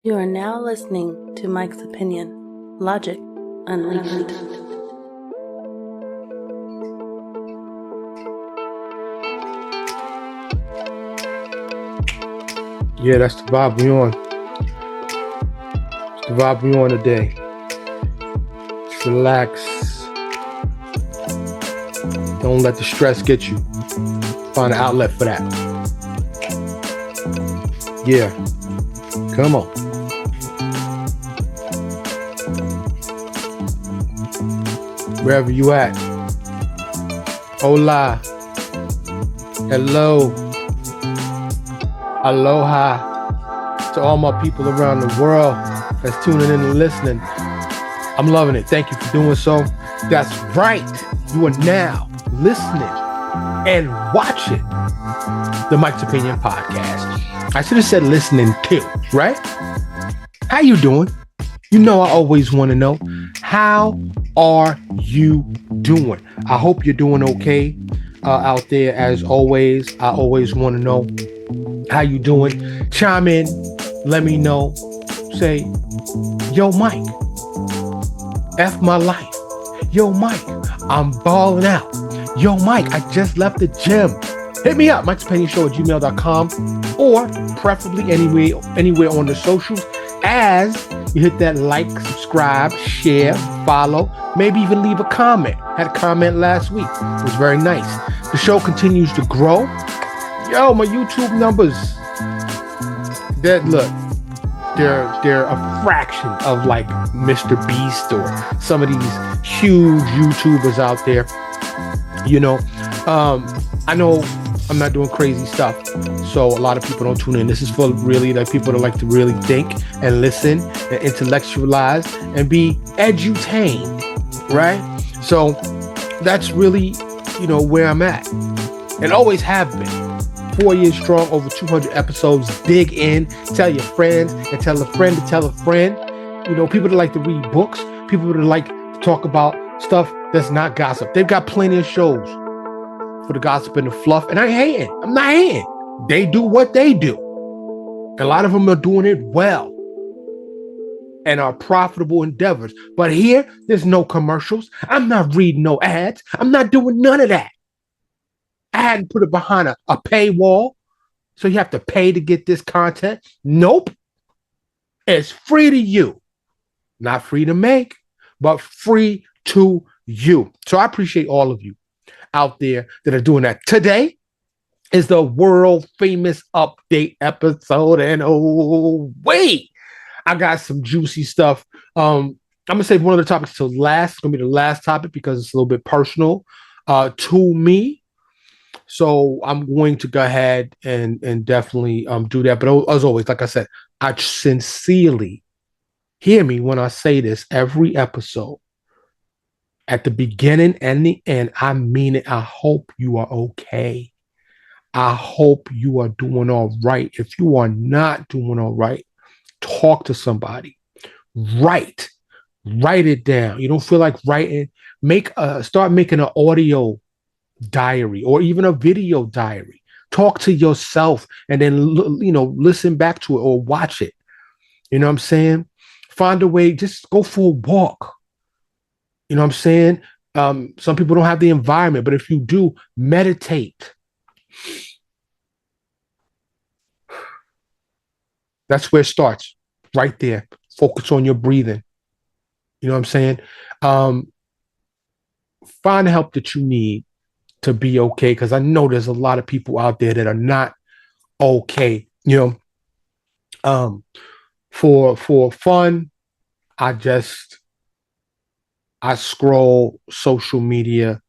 You are now listening to Mike's Opinion, Logic Unleashed. Yeah, that's the vibe we on. It's the vibe we on today. Just relax. Don't let the stress get you. Find an outlet for that. Yeah. Come on. Wherever you at. Hola. Hello. Aloha to all my people around the world that's tuning in and listening. I'm loving it. Thank you for doing so. That's right. You are now listening and watching the Mike's Opinion podcast. I should have said listening to, right? How you doing? You know I always want to know, how are you doing? I hope you're doing okay out there. As always, I always want to know how you doing. Chime in, let me know. Say, yo, Mike, F my life. Yo, Mike, I'm balling out. Yo, Mike, I just left the gym. Hit me up, mikesopinionshow@gmail.com, or preferably anywhere on the socials, as you hit that like, subscribe, share, follow, maybe even leave a comment. Had a comment last week. It was very nice. The show continues to grow. Yo, my YouTube numbers, they're a fraction of like Mr. Beast or some of these huge YouTubers out there. You know, I know I'm not doing crazy stuff, so a lot of people don't tune in. This is for really like people that like to really think and listen and intellectualize and be edutained, right? So that's really, where I'm at and always have been. 4 years strong, over 200 episodes. Dig in, tell your friends, and tell a friend to tell a friend. People that like to read books, people that like to talk about stuff that's not gossip. They've got plenty of shows for the gossip and the fluff, and I ain't hating. I'm not hating. They do what they do. A lot of them are doing it well and are profitable endeavors. But here, there's no commercials. I'm not reading no ads. I'm not doing none of that. I hadn't put it behind a paywall, so you have to pay to get this content. Nope. It's free to you. Not free to make, but free to you. So I appreciate all of you out there that are doing that. Today is the world famous update episode, and oh wait, I got some juicy stuff. I'm gonna save one of the topics till last. It's gonna be the last topic because it's a little bit personal to me. So I'm going to go ahead and definitely do that. But as always, like I said, I sincerely, hear me when I say this every episode. At the beginning and the end, I mean it. I hope you are okay. I hope you are doing all right. If you are not doing all right, talk to somebody. Write it down. You don't feel like writing, start making an audio diary or even a video diary. Talk to yourself and then listen back to it or watch it. You know what I'm saying? Find a way, just go for a walk. You know what I'm saying? Some people don't have the environment, but if you do, meditate. That's where it starts, right there. Focus on your breathing. You know what I'm saying? Find the help that you need to be okay, because I know there's a lot of people out there that are not okay. For fun, I scroll social media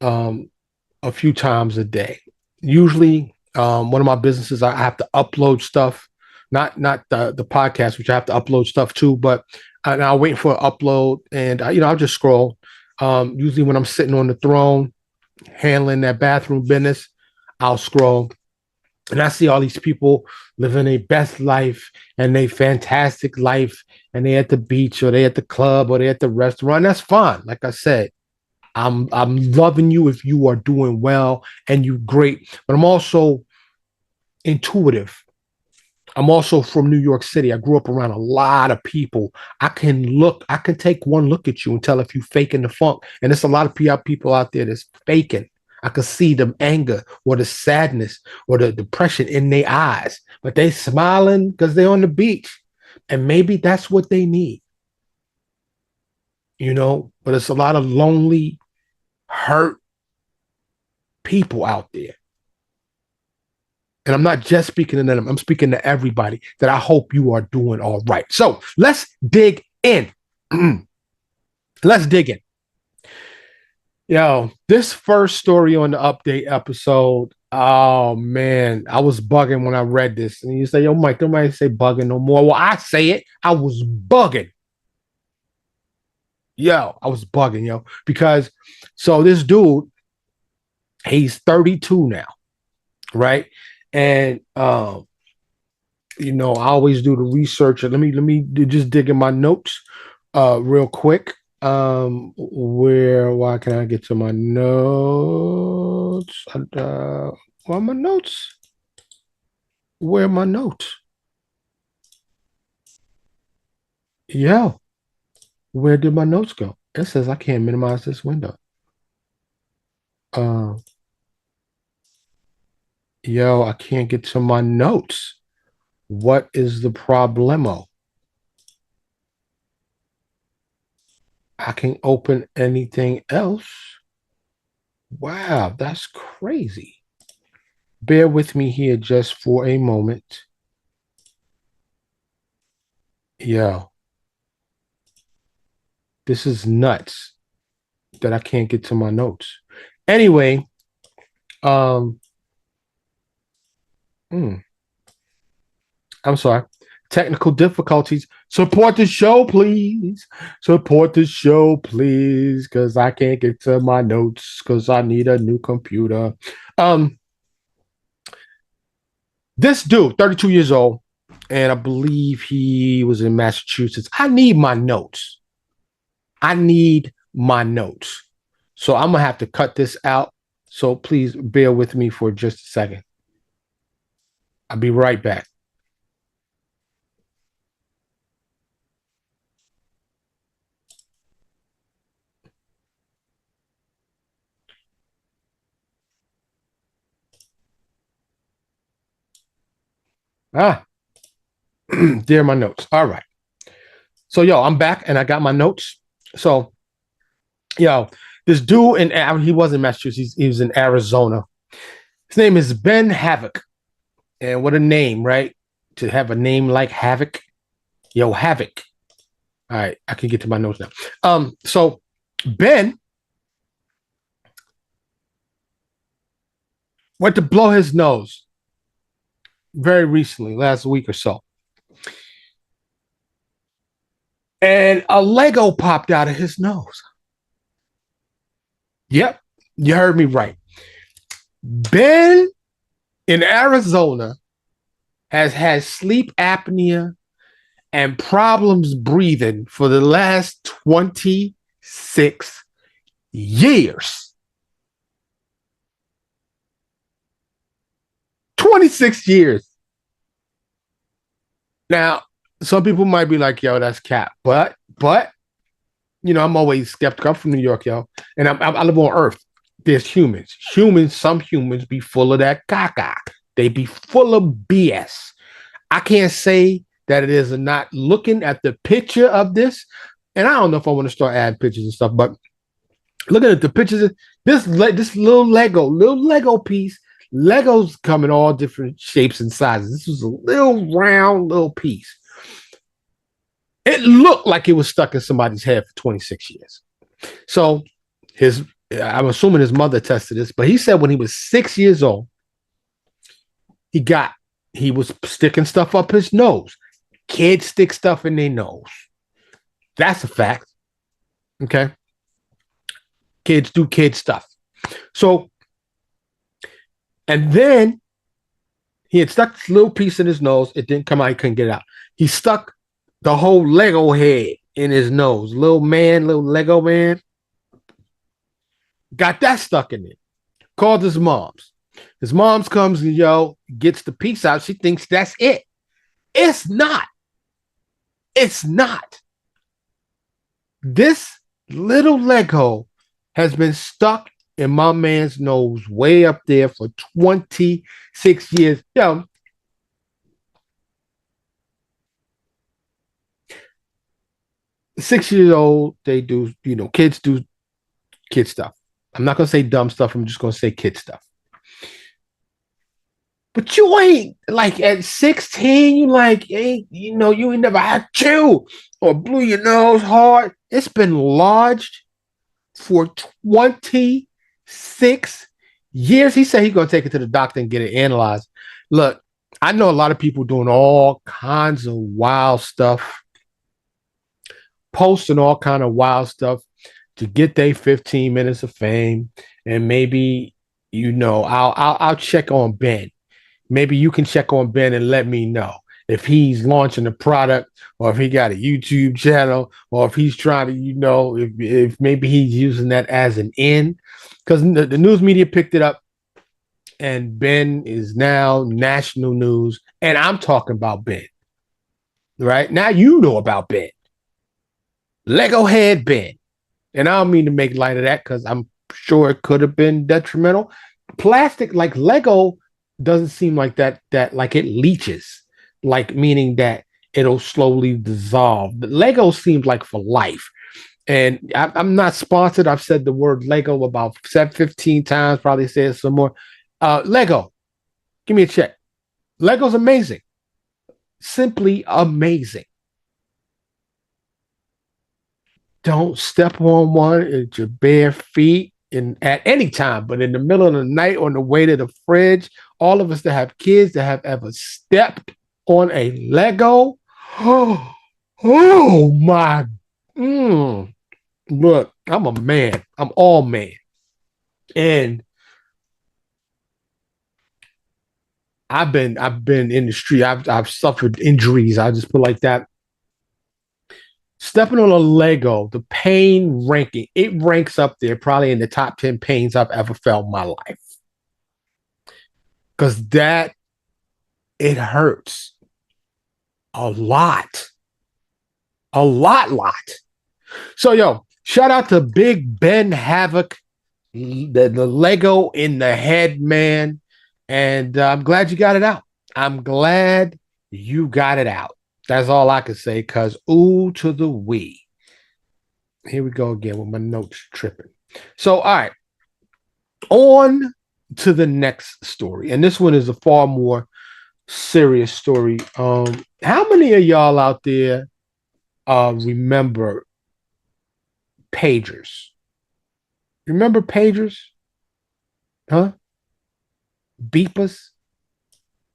a few times a day. Usually, one of my businesses, I have to upload stuff, not the podcast, which I have to upload stuff too, but I'm waiting for an upload, and I'll just scroll. Usually when I'm sitting on the throne, handling that bathroom business, I'll scroll and I see all these people living their best life and their fantastic life, and they at the beach or they at the club or they at the restaurant. That's fine. Like I said, I'm loving you if you are doing well and you great, but I'm also intuitive I'm also from New York City. I grew up around a lot of people. I can take one look at you and tell if you faking the funk. And there's a lot of people out there that's faking. I can see the anger or the sadness or the depression in their eyes, but they smiling because they're on the beach. And maybe that's what they need, but it's a lot of lonely, hurt people out there. And I'm not just speaking to them, I'm speaking to everybody that I hope you are doing all right. So let's dig in. Let's dig in. Yo, this first story on the update episode, oh man, I was bugging when I read this. And you say, yo, Mike, nobody say bugging no more. Well, I say it, I was bugging. Yo, I was bugging, because so this dude, he's 32 now, right? And I always do the research. Let me just dig in my notes real quick. Why can I get to my notes? Where are my notes? Where are my notes? Yo, where did my notes go? It says I can't minimize this window. Yo, I can't get to my notes. What is the problemo? I can open anything else. Wow, that's crazy. Bear with me here just for a moment. Yo, this is nuts that I can't get to my notes. Anyway, I'm sorry. Technical difficulties. Support the show, please. Support the show, please, because I can't get to my notes because I need a new computer. This dude, 32 years old, and I believe he was in Massachusetts. I need my notes. So I'm going to have to cut this out. So please bear with me for just a second. I'll be right back. There are my notes. All right. So, I'm back and I got my notes. So, this dude he was in Massachusetts. He was in Arizona. His name is Ben Havoc. And what a name, right? To have a name like Havoc. Yo, Havoc. All right. I can get to my notes now. So Ben went to blow his nose very recently, last week or so. And a Lego popped out of his nose. Yep, you heard me right. Ben in Arizona has had sleep apnea and problems breathing for the last 26 years. 26 years. Now, some people might be like, yo, that's cap. But, I'm always skeptical. I'm from New York, yo. And I live on Earth. There's humans. Some humans be full of that caca. They be full of BS. I can't say that it is not. Looking at the picture of this, and I don't know if I want to start adding pictures and stuff, but looking at the pictures, this little Lego piece, Legos come in all different shapes and sizes. This was a little round little piece. It looked like it was stuck in somebody's head for 26 years. So I'm assuming his mother tested this, but he said when he was 6 years old, he was sticking stuff up his nose. Kids stick stuff in their nose. That's a fact. Okay. Kids do kid stuff. So, and then he had stuck this little piece in his nose. It didn't come out. He couldn't get it out. He stuck the whole Lego head in his nose. Little Lego man. Got that stuck in it. Called his mom's. His mom's comes and gets the piece out. She thinks that's it. It's not. It's not. This little Lego has been stuck in my man's nose way up there for 26 years. Yo, 6 years old, they do, kids do kid stuff. I'm not gonna say dumb stuff, I'm just gonna say kid stuff. But you ain't like at 16, you like ain't, you ain't never had chew or blew your nose hard. It's been lodged for 26 years. He said he's gonna take it to the doctor and get it analyzed. Look, I know a lot of people doing all kinds of wild stuff, posting all kind of wild stuff to get their 15 minutes of fame. And maybe, I'll check on Ben. Maybe you can check on Ben and let me know if he's launching a product or if he got a YouTube channel or if he's trying to, if maybe he's using that as an in. Because the news media picked it up and Ben is now national news. And I'm talking about Ben. Right? Now you know about Ben. Lego head Ben. And I don't mean to make light of that because I'm sure it could have been detrimental. Plastic, like Lego, doesn't seem like that like it leaches, like meaning that it'll slowly dissolve. But Lego seems like for life. And I'm not sponsored. I've said the word Lego about 15 times, probably say it some more. Lego, give me a check. Lego's amazing. Simply amazing. Don't step on one at your bare feet at any time, but in the middle of the night on the way to the fridge, all of us that have kids that have ever stepped on a Lego, oh my, look, I'm a man. I'm all man. And I've been in the street. I've suffered injuries. I just put like that. Stepping on a Lego, the pain ranking, it ranks up there probably in the top 10 pains I've ever felt in my life. Because it hurts a lot. A lot. So, yo, shout out to Big Ben Havoc, the Lego in the head, man. And I'm glad you got it out. I'm glad you got it out. That's all I can say, because ooh to the wee. Here we go again with my notes tripping. So, all right. On to the next story. And this one is a far more serious story. How many of y'all out there remember pagers? Remember pagers? Huh? Beepers?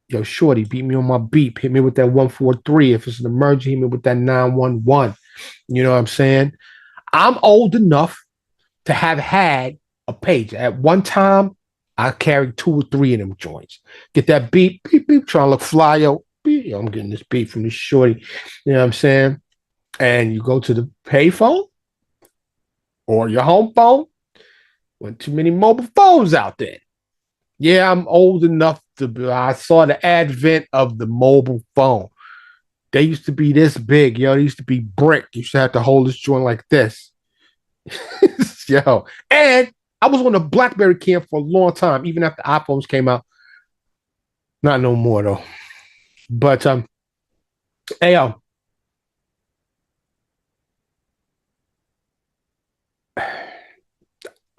Yo, shorty, beat me on my beep. Hit me with that 143. If it's an emergency, hit me with that 911. You know what I'm saying? I'm old enough to have had a pager. At one time, I carried 2 or 3 of them joints. Get that beep, beep, beep, trying to look fly, yo. Beep. Yo, I'm getting this beep from this shorty. You know what I'm saying? And you go to the payphone or your home phone. Wasn't too many mobile phones out there. Yeah, I'm old enough I saw the advent of the mobile phone. They used to be this big, yo. They used to be brick. You used to have to hold this joint like this. Yo. And I was on a BlackBerry camp for a long time, even after iPhones came out. Not no more though. But hey yo.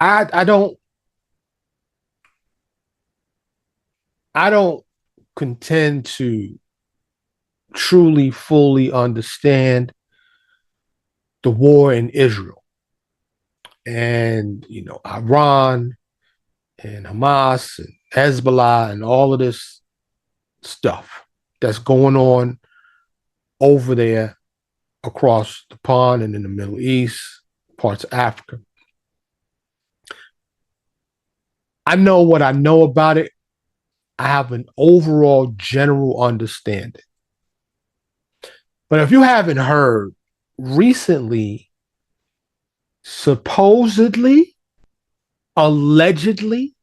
I don't contend to truly fully understand the war in Israel and Iran and Hamas and Hezbollah and all of this stuff that's going on over there across the pond and in the Middle East, parts of Africa. I know what I know about it. I have an overall general understanding. But if you haven't heard, recently, supposedly, allegedly,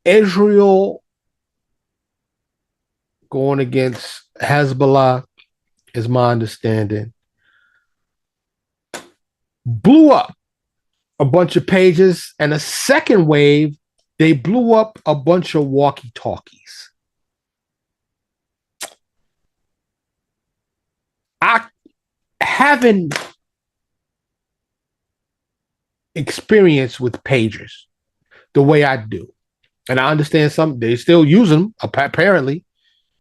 Israel going against Hezbollah, is my understanding. Blew up a bunch of pages, and a second wave, they blew up a bunch of walkie-talkies. I haven't experience with pagers the way I do. And I understand some, they still use them. Apparently,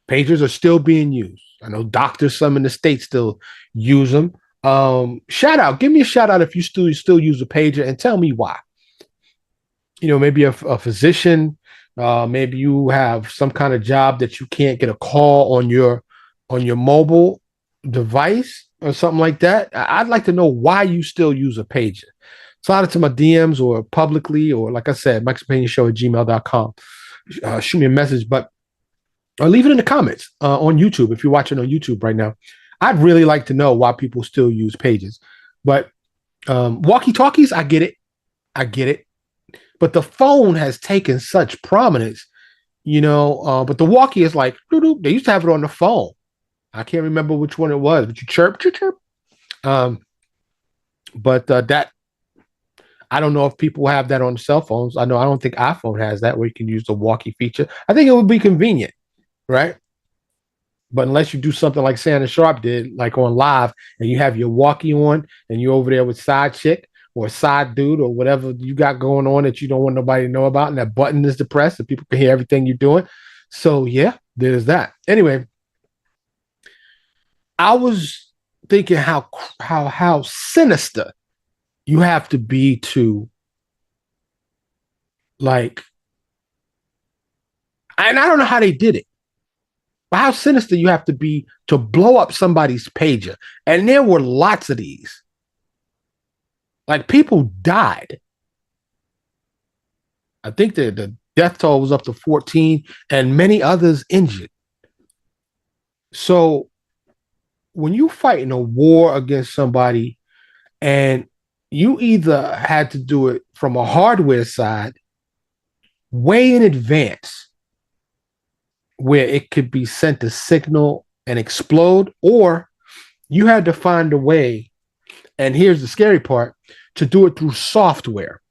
pagers are still being used. I know doctors, some in the States still use them. Shout out, give me a shout out if you still use a pager and tell me why. You know, maybe a physician, maybe you have some kind of job that you can't get a call on your mobile device or something like that. I'd like to know why you still use a pager. Slide it to my DMs or publicly, or like I said, mike'sopinionshow@gmail.com. Shoot me a message, but or leave it in the comments on YouTube if you're watching on YouTube right now. I'd really like to know why people still use pages. But walkie-talkies, I get it. But the phone has taken such prominence, you know. But the walkie is like, they used to have it on the phone. I can't remember which one it was, but you chirp. But that, I don't know if people have that on cell phones. I don't think iPhone has that where you can use the walkie feature. I think it would be convenient, right? But unless you do something like Shannon Sharp did, like on live, and you have your walkie on and you're over there with side chick or side dude or whatever you got going on that you don't want nobody to know about, and that button is depressed and people can hear everything you're doing. So yeah, there's that. Anyway, I was thinking how sinister you have to be to, like, and I don't know how they did it, but how sinister you have to be to blow up somebody's pager. And there were lots of these. Like, people died. I think the death toll was up to 14 and many others injured. So when you fight in a war against somebody and you either had to do it from a hardware side way in advance where it could be sent a signal and explode, or you had to find a way, and here's the scary part, to do it through software.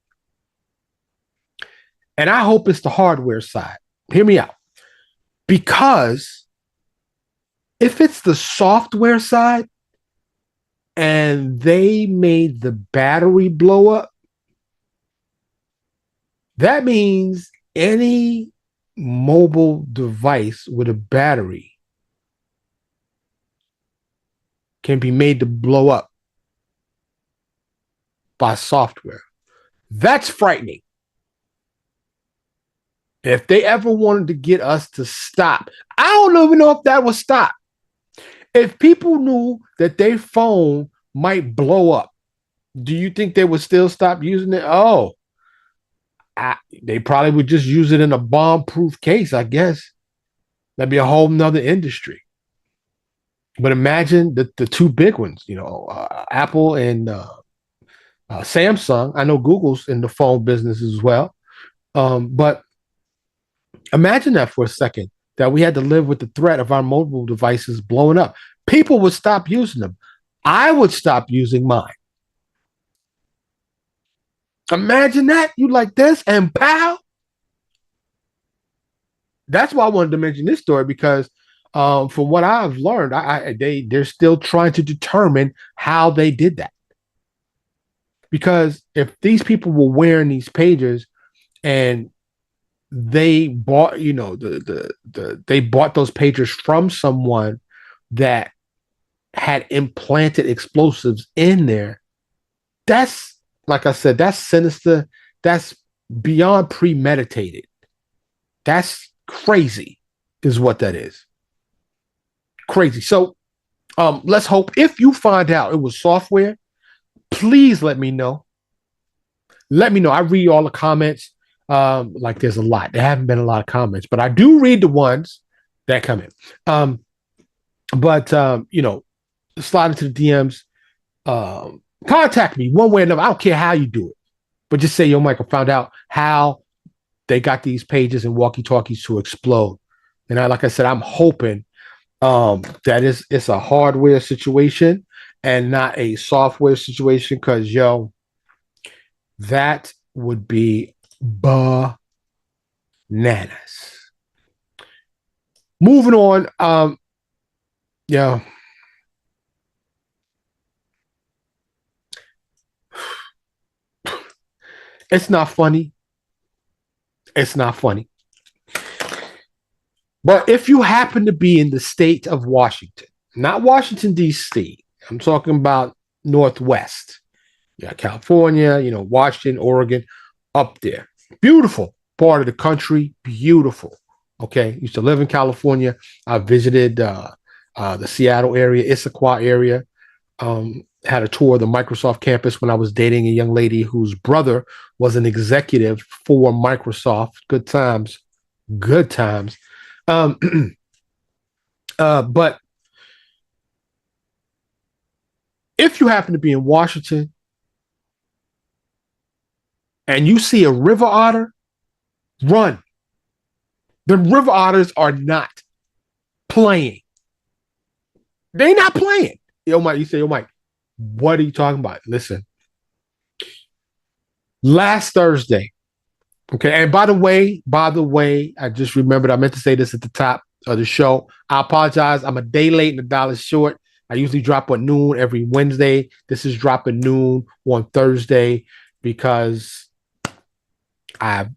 And I hope it's the hardware side. Hear me out. Because if it's the software side and they made the battery blow up, that means any mobile device with a battery can be made to blow up by software. That's frightening. If they ever wanted to get us to stop, I don't even know if that would stop. If people knew that their phone might blow up, do you think they would still stop using it? They probably would just use it in a bomb-proof case, I guess. That'd be a whole nother industry. But imagine the two big ones, you know, Apple and Samsung. I know Google's in the phone business as well. But imagine that for a second, that we had to live with the threat of our mobile devices blowing up. People would stop using them. I would stop using mine. Imagine that. You like this and pow. That's why I wanted to mention this story, because from what I've learned, they're still trying to determine how they did that. Because if these people were wearing these pagers and they bought, you know, they bought those pagers from someone that had implanted explosives in there, that's, like I said, that's sinister. That's beyond premeditated. That's crazy, is what that is. Crazy. So let's hope, if you find out it was software, please let me know. Let me know. I read all the comments. Like, there's a lot. There haven't been a lot of comments, but I do read the ones that come in. But you know, slide into the DMs. Contact me one way or another. I don't care how you do it, but just say, yo, Michael, found out how they got these pages and walkie-talkies to explode. And like I said, I'm hoping that it's a hardware situation and not a software situation, because that would be bananas. Moving on, yeah. It's not funny. It's not funny. But if you happen to be in the state of Washington, not Washington, D.C., I'm talking about Northwest. Yeah, California, Washington, Oregon, up there. Beautiful part of the country. Beautiful. Okay. Used to live in California. I visited the Seattle area, Issaquah area. Had a tour of the Microsoft campus when I was dating a young lady whose brother was an executive for Microsoft. Good times. Good times. But if you happen to be in Washington and you see a river otter, run. The river otters are not playing. They're not playing. Yo, Mike, you say, yo, Mike, what are you talking about? Listen, last Thursday, okay, and by the way, I just remembered I meant to say this at the top of the show. I apologize. I'm a day late and $1 short. I usually drop at noon every Wednesday. This is dropping noon on Thursday because I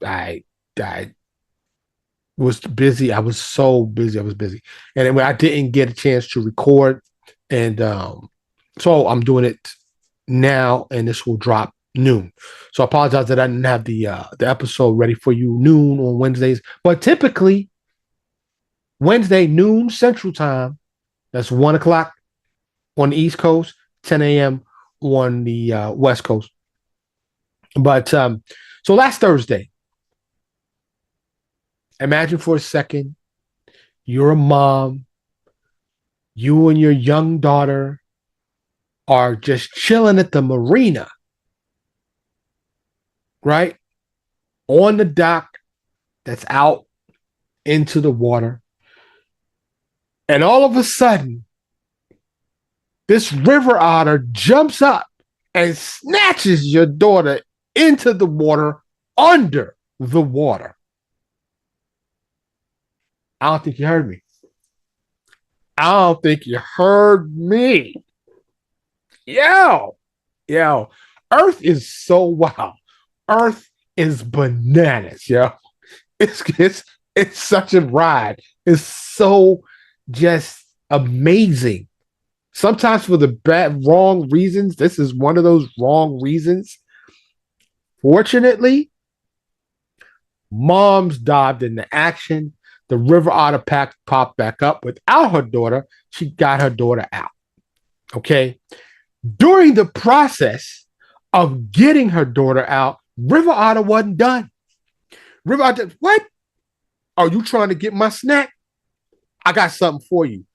was busy. I was so busy. I was busy. And anyway, I didn't get a chance to record. And so I'm doing it now, and this will drop noon. So I apologize that I didn't have the episode ready for you noon on Wednesdays. But typically, Wednesday, noon Central Time, that's 1 o'clock on the East Coast, 10 a.m. on the West Coast. But so last Thursday, imagine for a second, you're a mom, you and your young daughter are just chilling at the marina, right? On the dock that's out into the water. And all of a sudden, this river otter jumps up and snatches your daughter into the water, under the water. I don't think you heard me. I don't think you heard me. Yo, Earth is so wild. Earth is bananas, yo. It's such a ride. It's so just amazing. Sometimes for the wrong reasons. This is one of those wrong reasons. Fortunately, mom's dived into action. The river otter popped back up without her daughter. She got her daughter out. Okay. During the process of getting her daughter out, River Otter wasn't done. River Otter, what? Are you trying to get my snack? I got something for you.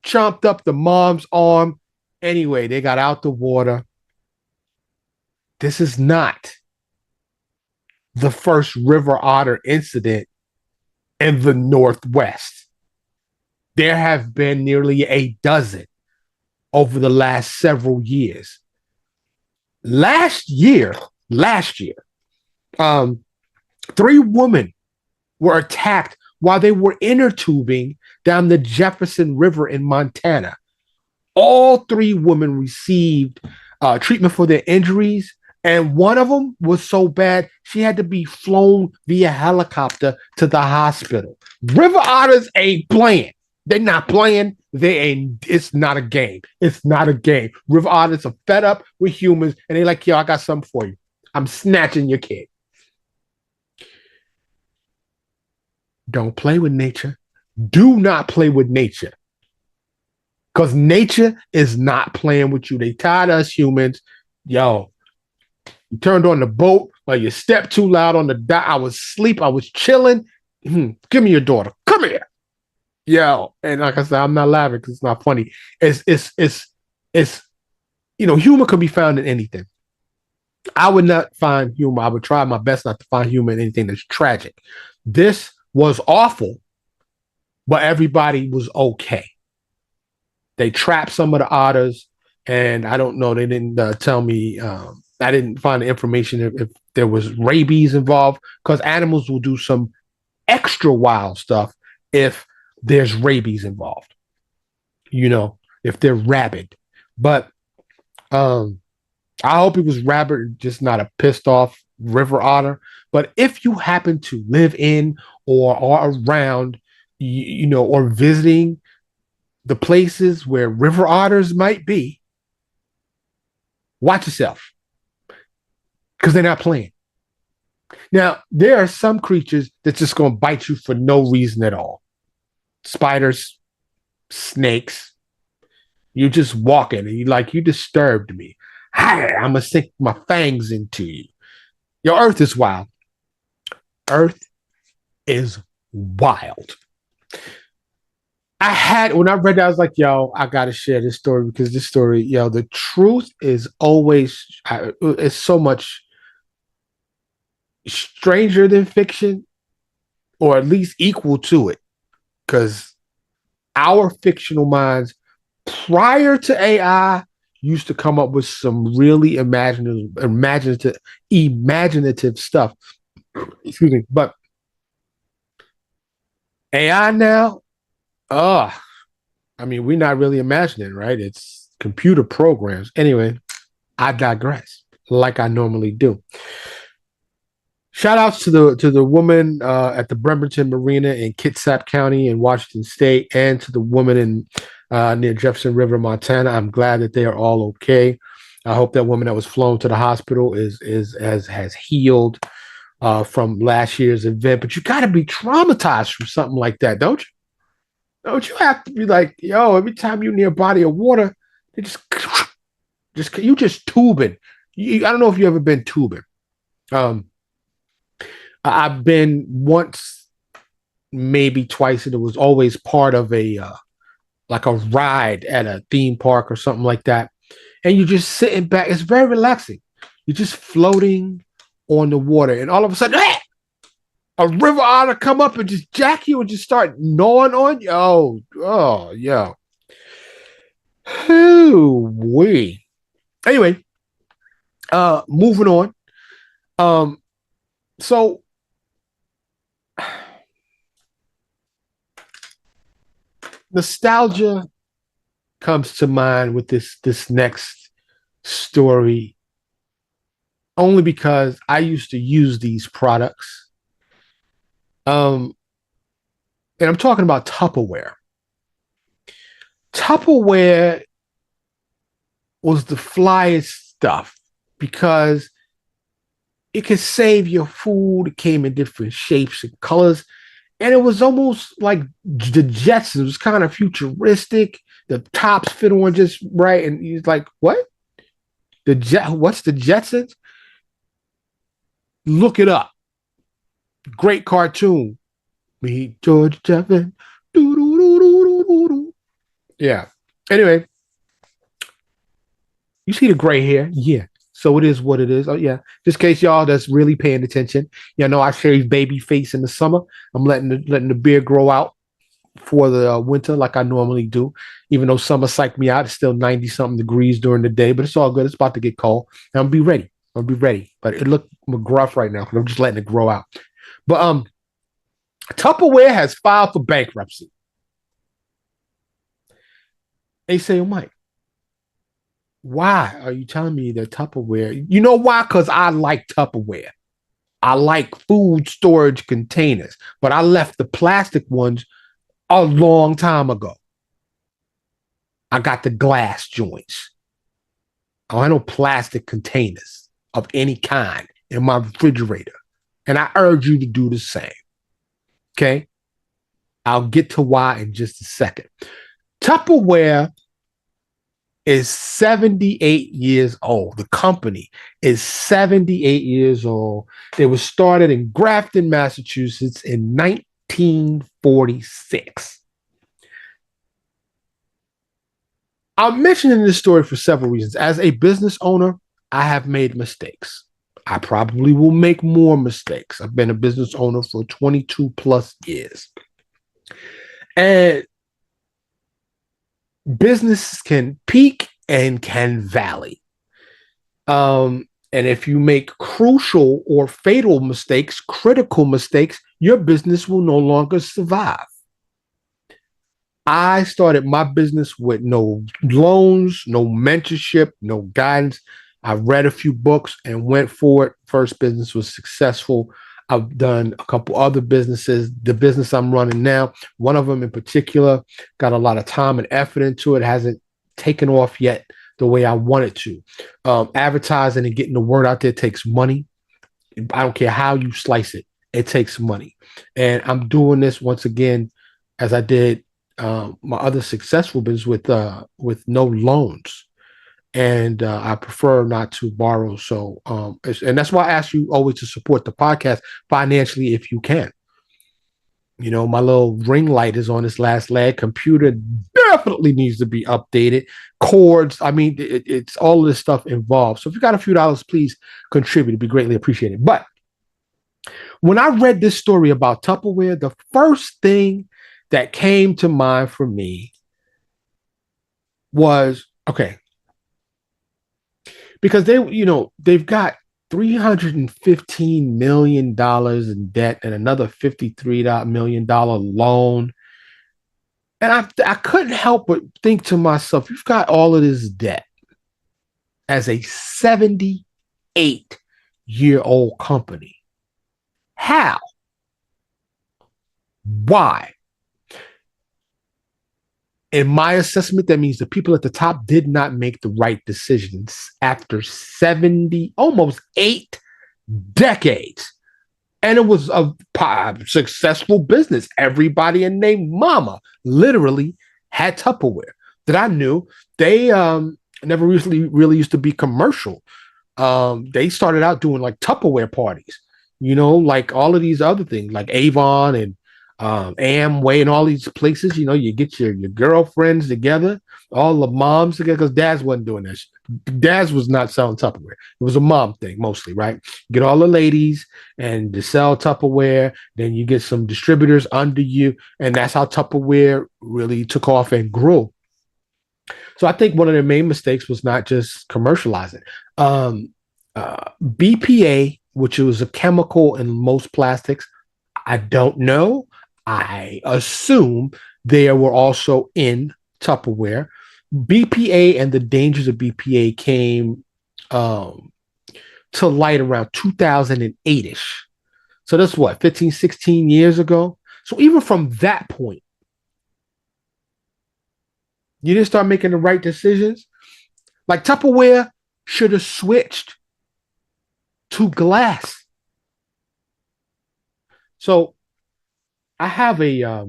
Chomped up the mom's arm. Anyway, they got out the water. This is not the first river otter incident in the Northwest. There have been nearly a dozen over the last several years. Last year, 3 women were attacked while they were inner tubing down the Jefferson River in Montana. All 3 women received treatment for their injuries, and one of them was so bad she had to be flown via helicopter to the hospital. River otters ain't playing. They're not playing. They ain't. It's not a game. It's not a game. River otters are fed up with humans, and they're like, yo, I got something for you. I'm snatching your kid. Don't play with nature. Do not play with nature. Because nature is not playing with you. They tired of us humans. Yo, you turned on the boat, but you stepped too loud on the dock. I was asleep. I was chilling. Give me your daughter. Come here. Yo, and like I said, I'm not laughing because it's not funny. It's humor can be found in anything. I would not find humor. I would try my best not to find humor in anything that's tragic. This was awful. but everybody was okay. They trapped some of the otters, and I don't know. They didn't tell me. I didn't find the information if there was rabies involved, because animals will do some extra wild stuff if there's rabies involved. If they're rabid. But I hope it was rabid, just not a pissed off river otter. But if you happen to live in or are around, or visiting the places where river otters might be, watch yourself, because they're not playing. Now, there are some creatures that's just going to bite you for no reason at all. Spiders, snakes. You're just walking and you disturbed me. Hi, I'm going to sink my fangs into you. Your Earth is wild. Earth is wild. When I read that, I was like, yo, I got to share this story, because this story, the truth is always, it's so much stranger than fiction, or at least equal to it, because our fictional minds prior to AI used to come up with some really imaginative stuff. Excuse me. But AI now, we're not really imagining, right? It's computer programs. Anyway, I digress, like I normally do. Shout outs to the woman at the Bremerton Marina in Kitsap County in Washington State, and to the woman in near Jefferson River, Montana. I'm glad that they are all okay. I hope that woman that was flown to the hospital has healed from last year's event. But you got to be traumatized from something like that, don't you? Don't you have to be like, yo, every time you're near a body of water, they just tubing. I don't know if you ever been tubing. I've been once, maybe twice, and it was always part of a ride at a theme park or something like that. And you're just sitting back. It's very relaxing. You're just floating on the water, and all of a sudden, a river otter come up and just jack you and just start gnawing on you. Oh, yeah. Hoo-wee. Anyway, moving on. So nostalgia comes to mind with this next story, only because I used to use these products. And I'm talking about Tupperware. Tupperware was the flyest stuff, because it could save your food. It came in different shapes and colors. And it was almost like the Jetsons. It was kind of futuristic. The tops fit on just right. And he's like, what? What's the Jetsons? Look it up. Great cartoon. Meet George Jefferson. Yeah. Anyway, you see the gray hair? Yeah. So it is what it is. Oh, yeah. Just in case y'all that's really paying attention. I shave baby face in the summer. I'm letting the beard grow out for the winter like I normally do. Even though summer psyched me out, it's still 90-something degrees during the day, but it's all good. It's about to get cold. And I'll be ready. But it looked gruff right now because I'm just letting it grow out. But Tupperware has filed for bankruptcy. They say, oh, Mike, why are you telling me that Tupperware? You know why? Because I like Tupperware. I like food storage containers, but I left the plastic ones a long time ago. I got the glass joints. I don't have no plastic containers of any kind in my refrigerator. And I urge you to do the same. Okay? I'll get to why in just a second. Tupperware is 78 years old. The company is 78 years old. They were started in Grafton, Massachusetts in 1946. I'm mentioning this story for several reasons. As a business owner, I have made mistakes. I probably will make more mistakes. I've been a business owner for 22 plus years. And business can peak and can valley. And if you make crucial or fatal mistakes, critical mistakes, your business will no longer survive. I started my business with no loans, no mentorship, no guidance. I read a few books and went for it. First business was successful. I've done a couple other businesses. The business I'm running now, one of them in particular, got a lot of time and effort into it. Hasn't taken off yet the way I want it to. Advertising and getting the word out there takes money. I don't care how you slice it. It takes money. And I'm doing this once again, as I did my other successful business with no loans, and I prefer not to borrow. So, and that's why I ask you always to support the podcast financially if you can. You know, my little ring light is on its last leg. Computer definitely needs to be updated. Cords, I mean, it's all of this stuff involved. So if you got a few dollars, please contribute. It'd be greatly appreciated. But when I read this story about Tupperware, the first thing that came to mind for me was, okay, because they've got $315 million in debt and another $53 million loan. And I couldn't help but think to myself, you've got all of this debt as a 78-year-old company. How? Why? In my assessment, that means the people at the top did not make the right decisions after 70, almost 8 decades. And it was a successful business. Everybody and their mama literally had Tupperware that I knew. They never really used to be commercial. They started out doing like Tupperware parties, like all of these other things like Avon and Amway and all these places. You get your girlfriends together, all the moms together, because dads wasn't doing that shit. Dads was not selling Tupperware. It was a mom thing mostly, right? Get all the ladies and to sell Tupperware, then you get some distributors under you, and that's how Tupperware really took off and grew. So I think one of their main mistakes was not just commercializing. BPA, which was a chemical in most plastics, I don't know. I assume they were also in Tupperware. BPA and the dangers of BPA came to light around 2008-ish. So that's what, 15, 16 years ago? So even from that point, you didn't start making the right decisions. Like Tupperware should have switched to glass. So I have a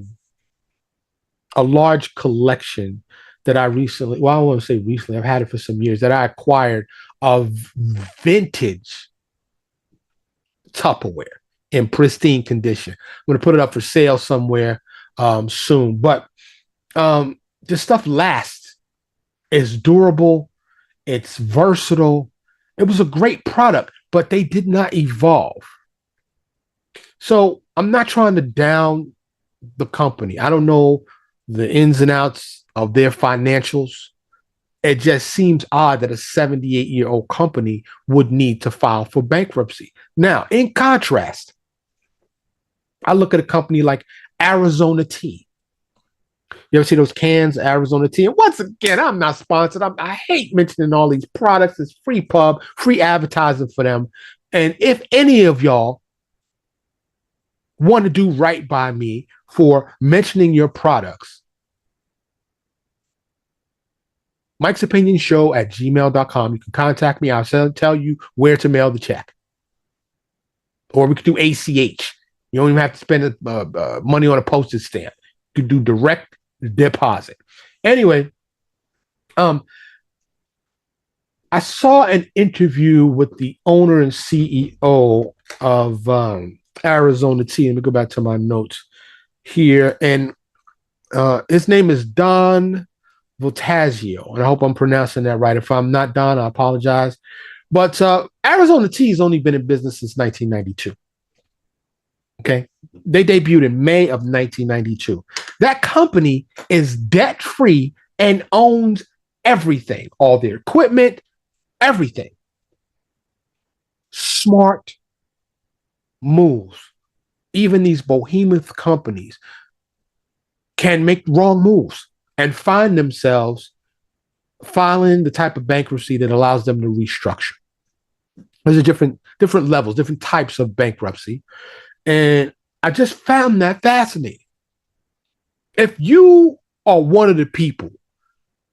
large collection that I recently, well, I won't say recently, I've had it for some years, that I acquired of vintage Tupperware in pristine condition. I'm going to put it up for sale somewhere soon. But this stuff lasts. It's durable. It's versatile. It was a great product, but they did not evolve. So I'm not trying to down the company. I don't know the ins and outs of their financials. It just seems odd that a 78-year-old company would need to file for bankruptcy. Now, in contrast, I look at a company like Arizona Tea. You ever see those cans, Arizona Tea? And once again, I'm not sponsored. I hate mentioning all these products. It's free pub, free advertising for them. And if any of y'all want to do right by me for mentioning your products, Mike's Opinion Show at gmail.com. You can contact me. I'll tell you where to mail the check. Or we could do ACH. You don't even have to spend money on a postage stamp. You could do direct deposit. Anyway, I saw an interview with the owner and CEO of Arizona Tea. Let me go back to my notes here. And his name is Don Voltaggio, and I hope I'm pronouncing that right. If I'm not Don, I apologize. But Arizona Tea has only been in business since 1992. Okay. They debuted in May of 1992. That company is debt free and owns everything, all their equipment, everything. Smart moves. Even these behemoth companies can make wrong moves and find themselves filing the type of bankruptcy that allows them to restructure. There's a different levels, different types of bankruptcy. And I just found that fascinating. If you are one of the people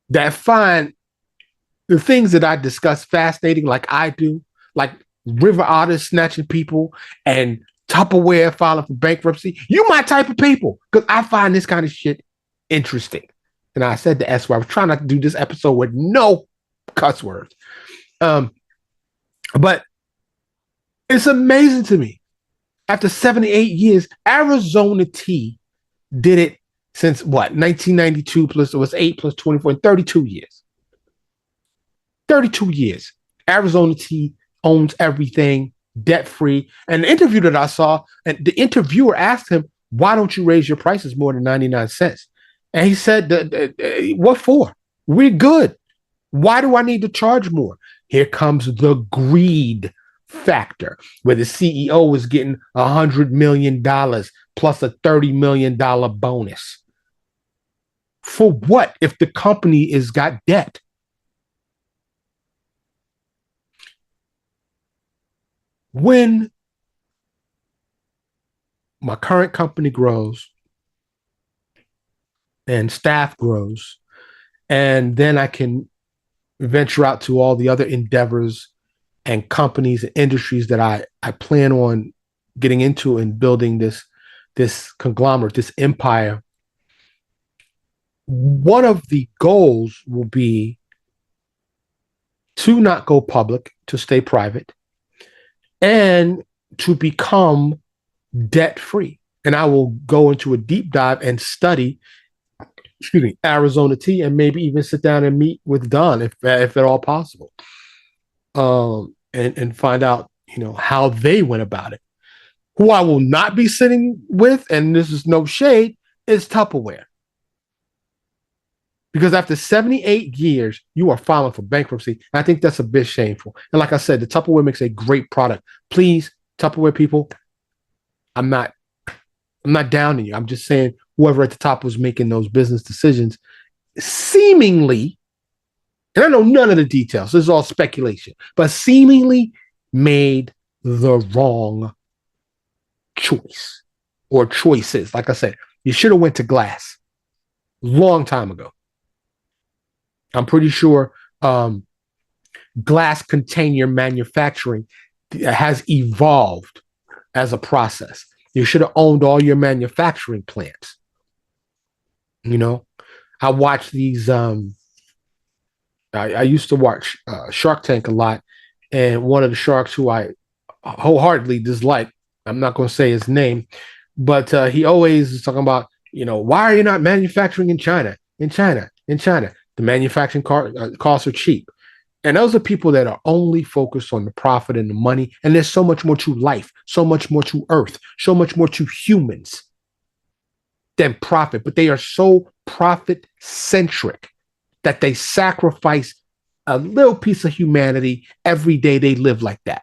that find the things that I discuss fascinating, like I do, like River Otter snatching people and Tupperware filing for bankruptcy, you my type of people, because I find this kind of shit interesting. And I said the S word. I was trying not to do this episode with no cuss words. But it's amazing to me. After 78 years, Arizona Tea did it since what? 1992 plus, it was 8 plus 24, 32 years. 32 years. Arizona Tea owns everything, debt free. And the interview that I saw, and the interviewer asked him, why don't you raise your prices more than 99 cents? And he said, what for? We're good. Why do I need to charge more? Here comes the greed factor, where the CEO was getting $100 million plus a $30 million bonus. For what if the company has got debt? When my current company grows and staff grows, and then I can venture out to all the other endeavors and companies and industries that I plan on getting into and building this conglomerate, this empire. One of the goals will be to not go public, to stay private, and to become debt free. And I will go into a deep dive and study, Arizona Tea, and maybe even sit down and meet with Don if at all possible, and find out how they went about it. Who I will not be sitting with, and this is no shade, is Tupperware. Because after 78 years, you are filing for bankruptcy. And I think that's a bit shameful. And like I said, the Tupperware makes a great product. Please, Tupperware people, I'm not downing you. I'm just saying whoever at the top was making those business decisions seemingly, and I know none of the details, this is all speculation, but seemingly made the wrong choice or choices. Like I said, you should have went to glass long time ago. I'm pretty sure glass container manufacturing has evolved as a process. You should have owned all your manufacturing plants. I watch these. I used to watch Shark Tank a lot, and one of the sharks who I wholeheartedly dislike, I'm not going to say his name, but he always is talking about, why are you not manufacturing in China? In China. The manufacturing costs are cheap. And those are people that are only focused on the profit and the money. And there's so much more to life, so much more to earth, so much more to humans than profit. But they are so profit centric that they sacrifice a little piece of humanity every day they live like that.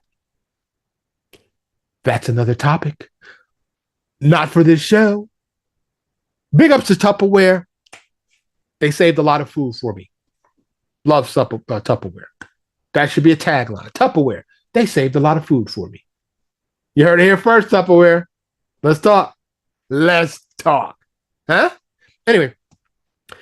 That's another topic. Not for this show. Big ups to Tupperware. They saved a lot of food for me. Love Tupperware. That should be a tagline. Tupperware. They saved a lot of food for me. You heard it here first, Tupperware. Let's talk. Huh? Anyway, let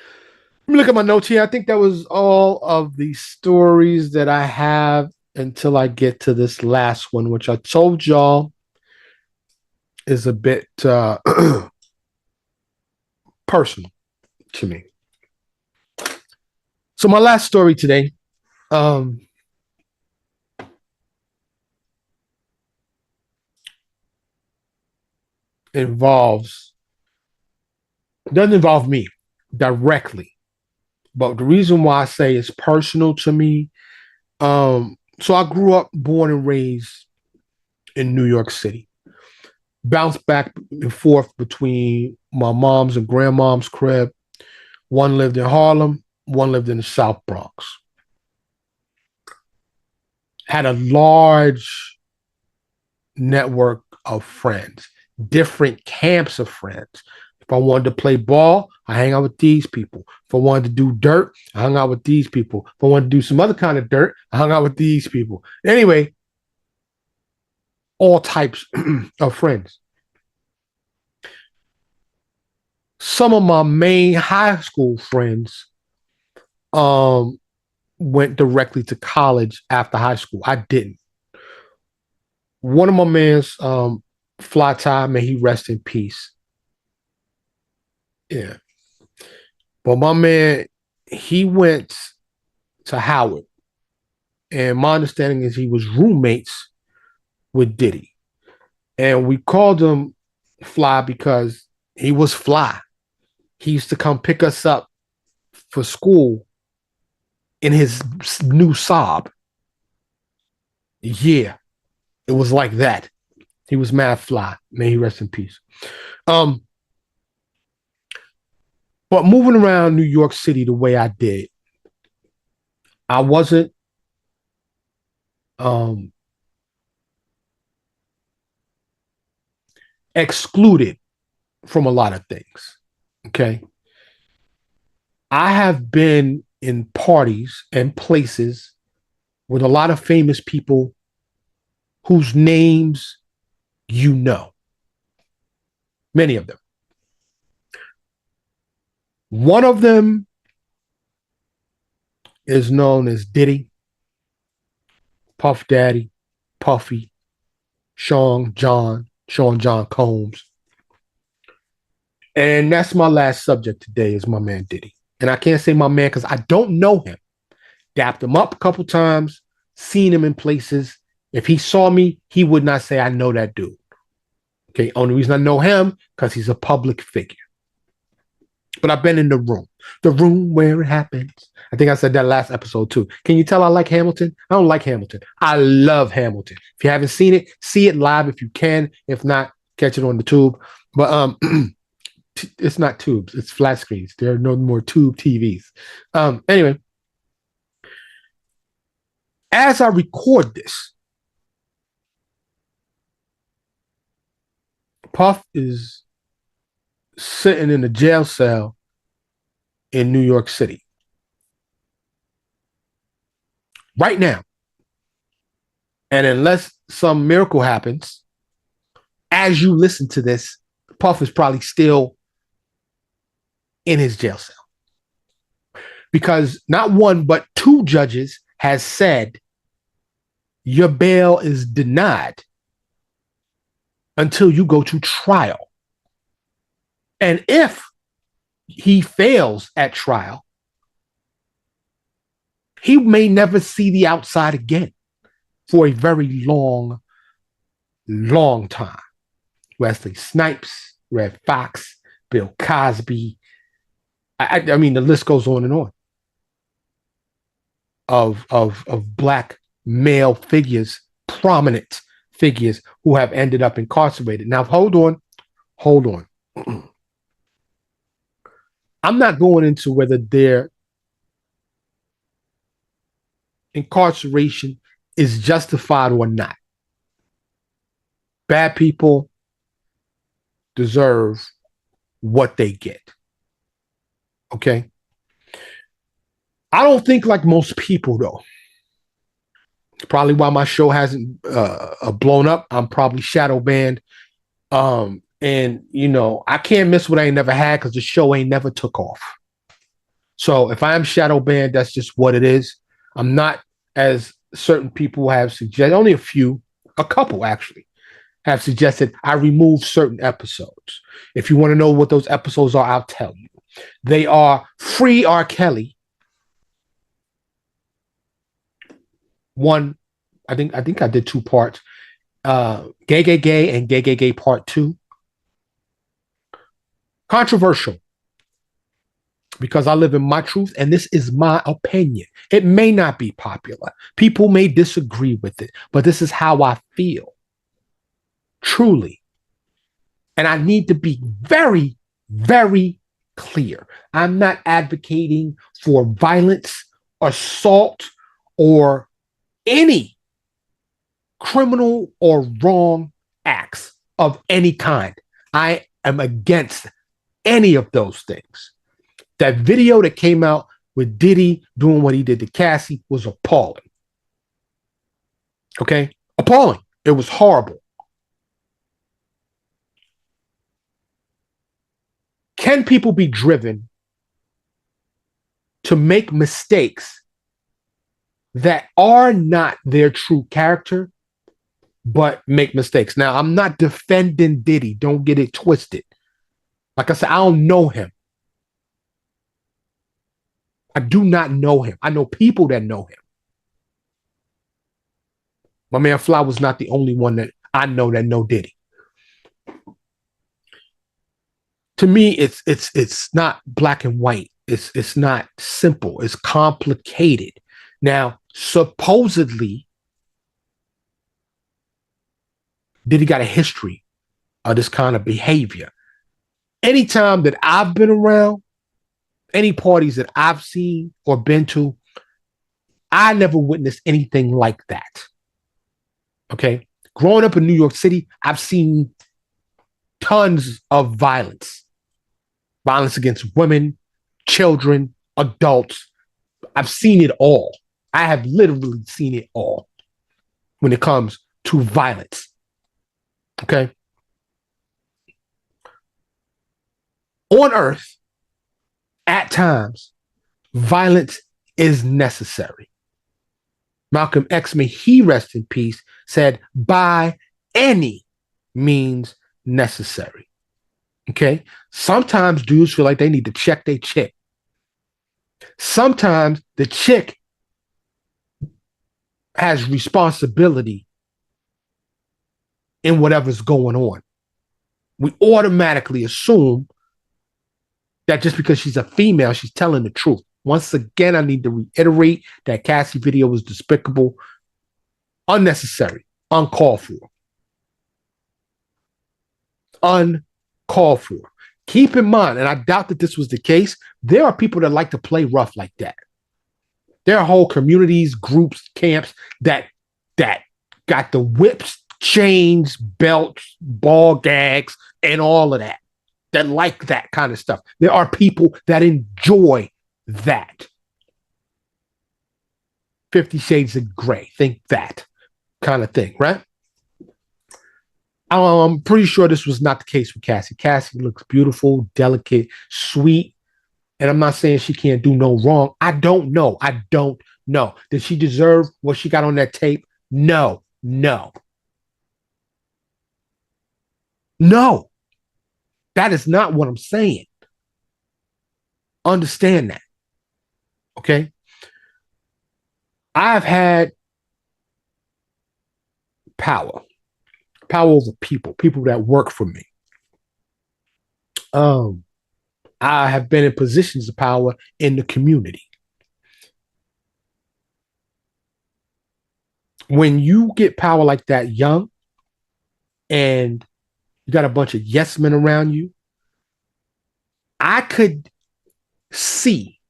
me look at my notes here. I think that was all of the stories that I have until I get to this last one, which I told y'all is a bit personal to me. So my last story today, doesn't involve me directly, but the reason why I say it's personal to me, so I grew up, born and raised in New York City. bounced back and forth between my mom's and grandmom's crib. One lived in Harlem, one lived in the South Bronx. Had a large network of friends, different camps of friends. If I wanted to play ball, I hang out with these people. If I wanted to do dirt, I hung out with these people. If I wanted to do some other kind of dirt, I hung out with these people. Anyway, all types of friends. Some of my main high school friends went directly to college after high school. I didn't. One of my man's Fly Tie, may he rest in peace. Yeah. But my man, he went to Howard. And my understanding is he was roommates with Diddy. And we called him Fly because he was fly. He used to come pick us up for school in his new Saab. Yeah, it was like that. He was mad fly. May he rest in peace. But moving around New York City the way I did, I wasn't excluded from a lot of things. Okay. I have been in parties and places with a lot of famous people whose names you know. Many of them. One of them is known as Diddy, Puff Daddy, Puffy, Sean John Combs. And that's my last subject today is my man Diddy. And I can't say my man because I don't know him. Dapped him up a couple times, seen him in places. If he saw me, he would not say, I know that dude. Okay, only reason I know him because he's a public figure. But I've been in the room where it happens. I think I said that last episode too. Can you tell I like Hamilton? I don't like Hamilton. I love Hamilton. If you haven't seen it, see it live if you can. If not, catch it on the tube. But it's not tubes, it's flat screens. There are no more tube TVs. Anyway, as I record this, Puff is sitting in a jail cell in New York City right now. And unless some miracle happens, as you listen to this, Puff is probably still in his jail cell. Because not one, but two judges has said your bail is denied until you go to trial. And if he fails at trial, he may never see the outside again for a very long, long time. Wesley Snipes, Red Fox, Bill Cosby. I mean, the list goes on and on of black male figures, prominent figures who have ended up incarcerated. Now, hold on. I'm not going into whether their incarceration is justified or not. Bad people deserve what they get. Okay? I don't think like most people, though. It's probably why my show hasn't blown up. I'm probably shadow banned. And, you know, I can't miss what I ain't never had because the show ain't never took off. So if I am shadow banned, that's just what it is. I'm not, as certain people have suggested, only a couple actually, have suggested I remove certain episodes. If you want to know what those episodes are, I'll tell you. They are Free R. Kelly. One, I think I did 2 parts. Gay and Gay Part 2. Controversial because I live in my truth and this is my opinion. It may not be popular. People may disagree with it, but this is how I feel. Truly. And I need to be very, very clear. I'm not advocating for violence, assault, or any criminal or wrong acts of any kind. I am against any of those things. That video that came out with Diddy doing what he did to Cassie was appalling. Okay? Appalling. It was horrible. Can people be driven to make mistakes that are not their true character, but make mistakes? Now, I'm not defending Diddy. Don't get it twisted. Like I said, I don't know him. I do not know him. I know people that know him. My man Fly was not the only one that I know that know Diddy. To me, it's not black and white. It's not simple. It's complicated. Now, supposedly, Diddy got a history of this kind of behavior. Anytime that I've been around, any parties that I've seen or been to, I never witnessed anything like that. Okay? Growing up in New York City, I've seen tons of violence. Violence against women, children, adults. I've seen it all. I have literally seen it all when it comes to violence. Okay? On Earth, at times, violence is necessary. Malcolm X, may he rest in peace, said, by any means necessary. Okay? Sometimes dudes feel like they need to check their chick. Sometimes the chick has responsibility in whatever's going on. We automatically assume that just because she's a female, she's telling the truth. Once again, I need to reiterate that Cassie video was despicable, unnecessary, uncalled for. Uncalled for. Keep in mind, and I doubt that this was the case, there are people that like to play rough like that. There are whole communities, groups, camps that got the whips, chains, belts, ball gags, and all of that like that kind of stuff. There are people that enjoy that. 50 Shades of Grey, think that kind of thing, right? I'm pretty sure this was not the case with Cassie. Cassie looks beautiful, delicate, sweet, and I'm not saying she can't do no wrong. I don't know. Did she deserve what she got on that tape? No. That is not what I'm saying. Understand that. Okay? I've had power over people that work for me. I have been in positions of power in the community. When you get power like that young and you got a bunch of yes men around you, I could see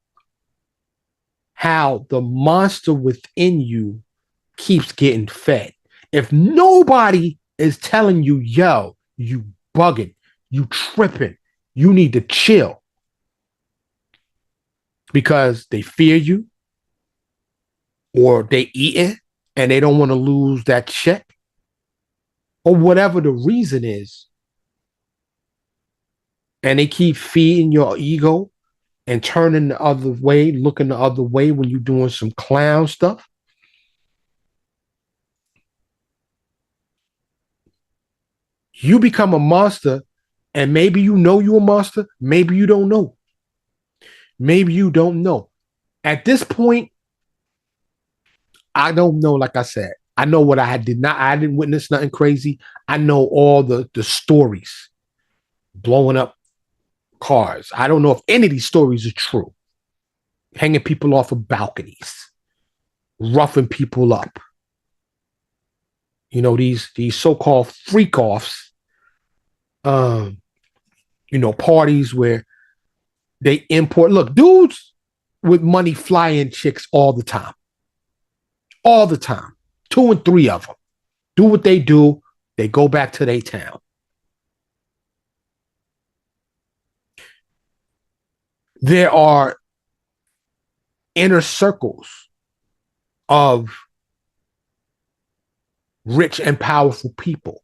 how the monster within you keeps getting fed. If nobody is telling you, yo, you bugging, you tripping, you need to chill because they fear you or they eating and they don't want to lose that check or whatever the reason is, and they keep feeding your ego and turning the other way, looking the other way when you're doing some clown stuff, you become a monster. And maybe you know you're a monster. Maybe you don't know. Maybe you don't know. At this point, I don't know. Like I said, I know what I didn't witness nothing crazy. I know all the stories. Blowing up cars. I don't know if any of these stories are true. Hanging people off of balconies. Roughing people up. You know, these so-called freak-offs Um, parties where they import. Look, dudes with money fly in chicks all the time. 2 and 3 of them do what they do. They go back to their town. There are inner circles of rich and powerful people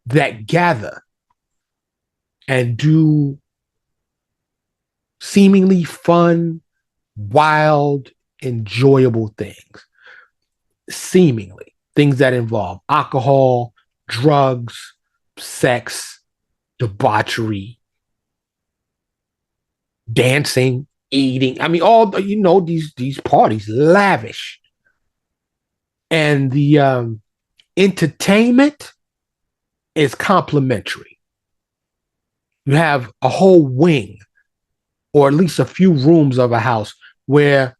that gather and do seemingly fun, wild, enjoyable things. Seemingly, things that involve alcohol, drugs, sex, debauchery, dancing, eating. I mean, all these parties, lavish, and the entertainment is complimentary. You have a whole wing, or at least a few rooms of a house where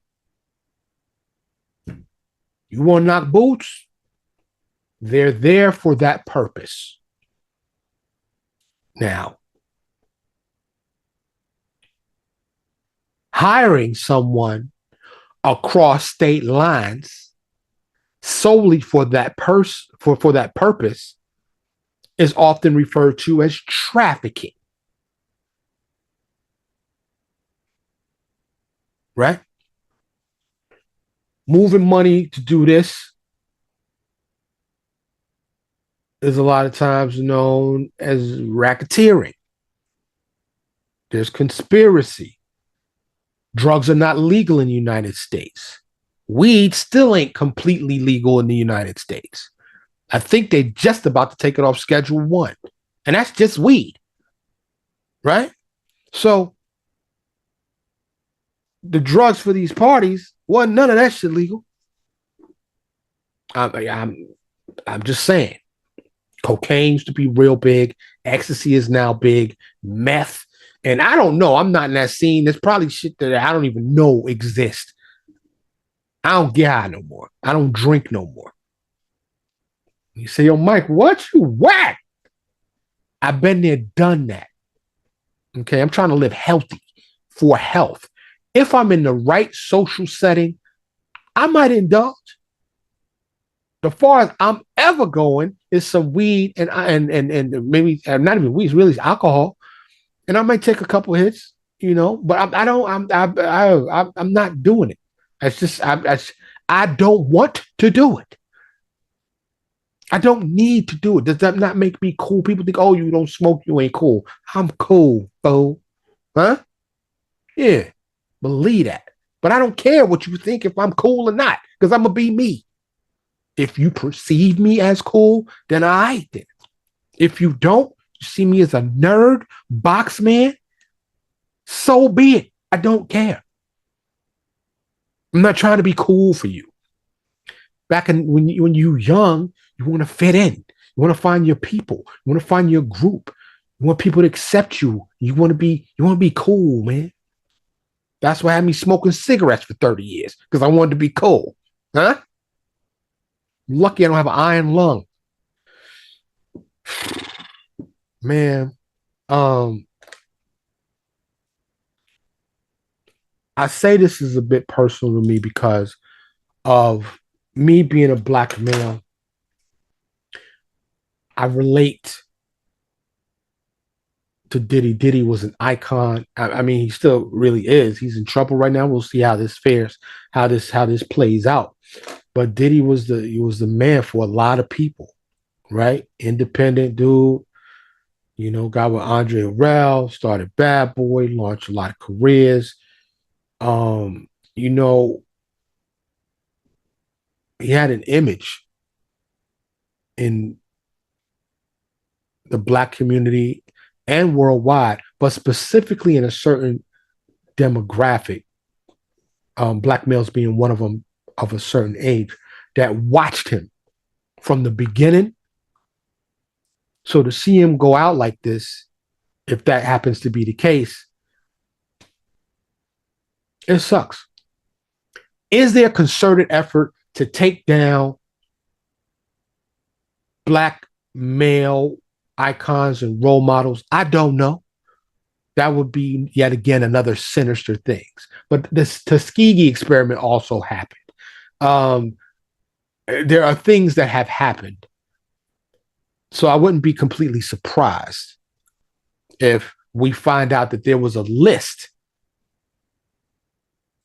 you want to knock boots. They're there for that purpose. Now, hiring someone across state lines solely for that for that purpose is often referred to as trafficking. Right? Moving money to do this is a lot of times known as racketeering. There's conspiracy. Drugs are not legal in the United States. Weed still ain't completely legal in the United States. I think they're just about to take it off Schedule 1. And that's just weed. Right? So the drugs for these parties, wasn't none of that shit legal. I'm just saying. Cocaine used to be real big. Ecstasy is now big. Meth. And I don't know. I'm not in that scene. There's probably shit that I don't even know exists. I don't get high no more. I don't drink no more. You say, yo, Mike, what you whack? I've been there, done that. Okay, I'm trying to live healthy for health. If I'm in the right social setting, I might indulge. The far as I'm ever going is some weed and maybe not even weed, it's really alcohol, and I might take a couple hits, but I'm not doing it. It's just I don't want to do it. I don't need to do it. Does that not make me cool? People think, oh, you don't smoke, you ain't cool. I'm cool, bro. Huh? Yeah, believe that. But I don't care what you think if I'm cool or not, because I'm gonna be me. If you perceive me as cool, then I then. If you don't, you see me as a nerd, box man, so be it. I don't care. I'm not trying to be cool for you. When you're young, you want to fit in. You want to find your people. You want to find your group. You want people to accept you. You want to be cool, man. That's why I had me smoking cigarettes for 30 years, because I wanted to be cool. Huh? Lucky I don't have an iron lung. Man, I say this is a bit personal to me because of me being a black male. I relate to Diddy. Diddy was an icon. I mean, he still really is. He's in trouble right now. We'll see how this fares, how this plays out. But Diddy was the man for a lot of people, right? Independent dude, got with Andre Harrell, started Bad Boy, launched a lot of careers. He had an image in the black community and worldwide, but specifically in a certain demographic, black males being one of them of a certain age, that watched him from the beginning. So to see him go out like this, if that happens to be the case, it sucks. Is there a concerted effort to take down black male icons and role models? I don't know. That would be yet again another sinister things. But this Tuskegee experiment also happened. Um, there are things that have happened. So I wouldn't be completely surprised if we find out that there was a list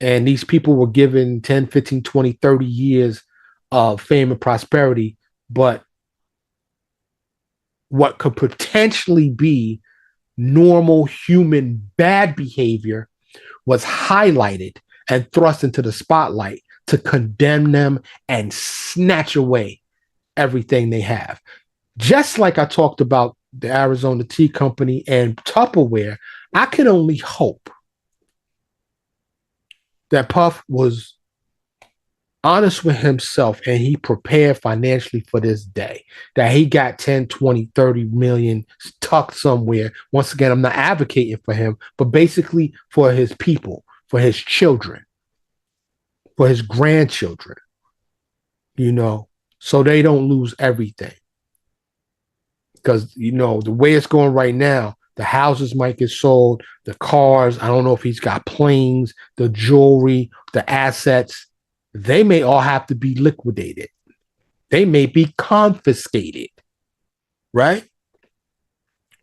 and these people were given 10, 15, 20, 30 years of fame and prosperity, but what could potentially be normal human bad behavior was highlighted and thrust into the spotlight to condemn them and snatch away everything they have. Just like I talked about the Arizona Tea Company and Tupperware, I can only hope that Puff was honest with himself and he prepared financially for this day, that he got 10, 20, 30 million tucked somewhere. Once again, I'm not advocating for him, but basically for his people, for his children, for his grandchildren, so they don't lose everything. Because, the way it's going right now, the houses might get sold, the cars, I don't know if he's got planes, the jewelry, the assets, they may all have to be liquidated. They may be confiscated, right?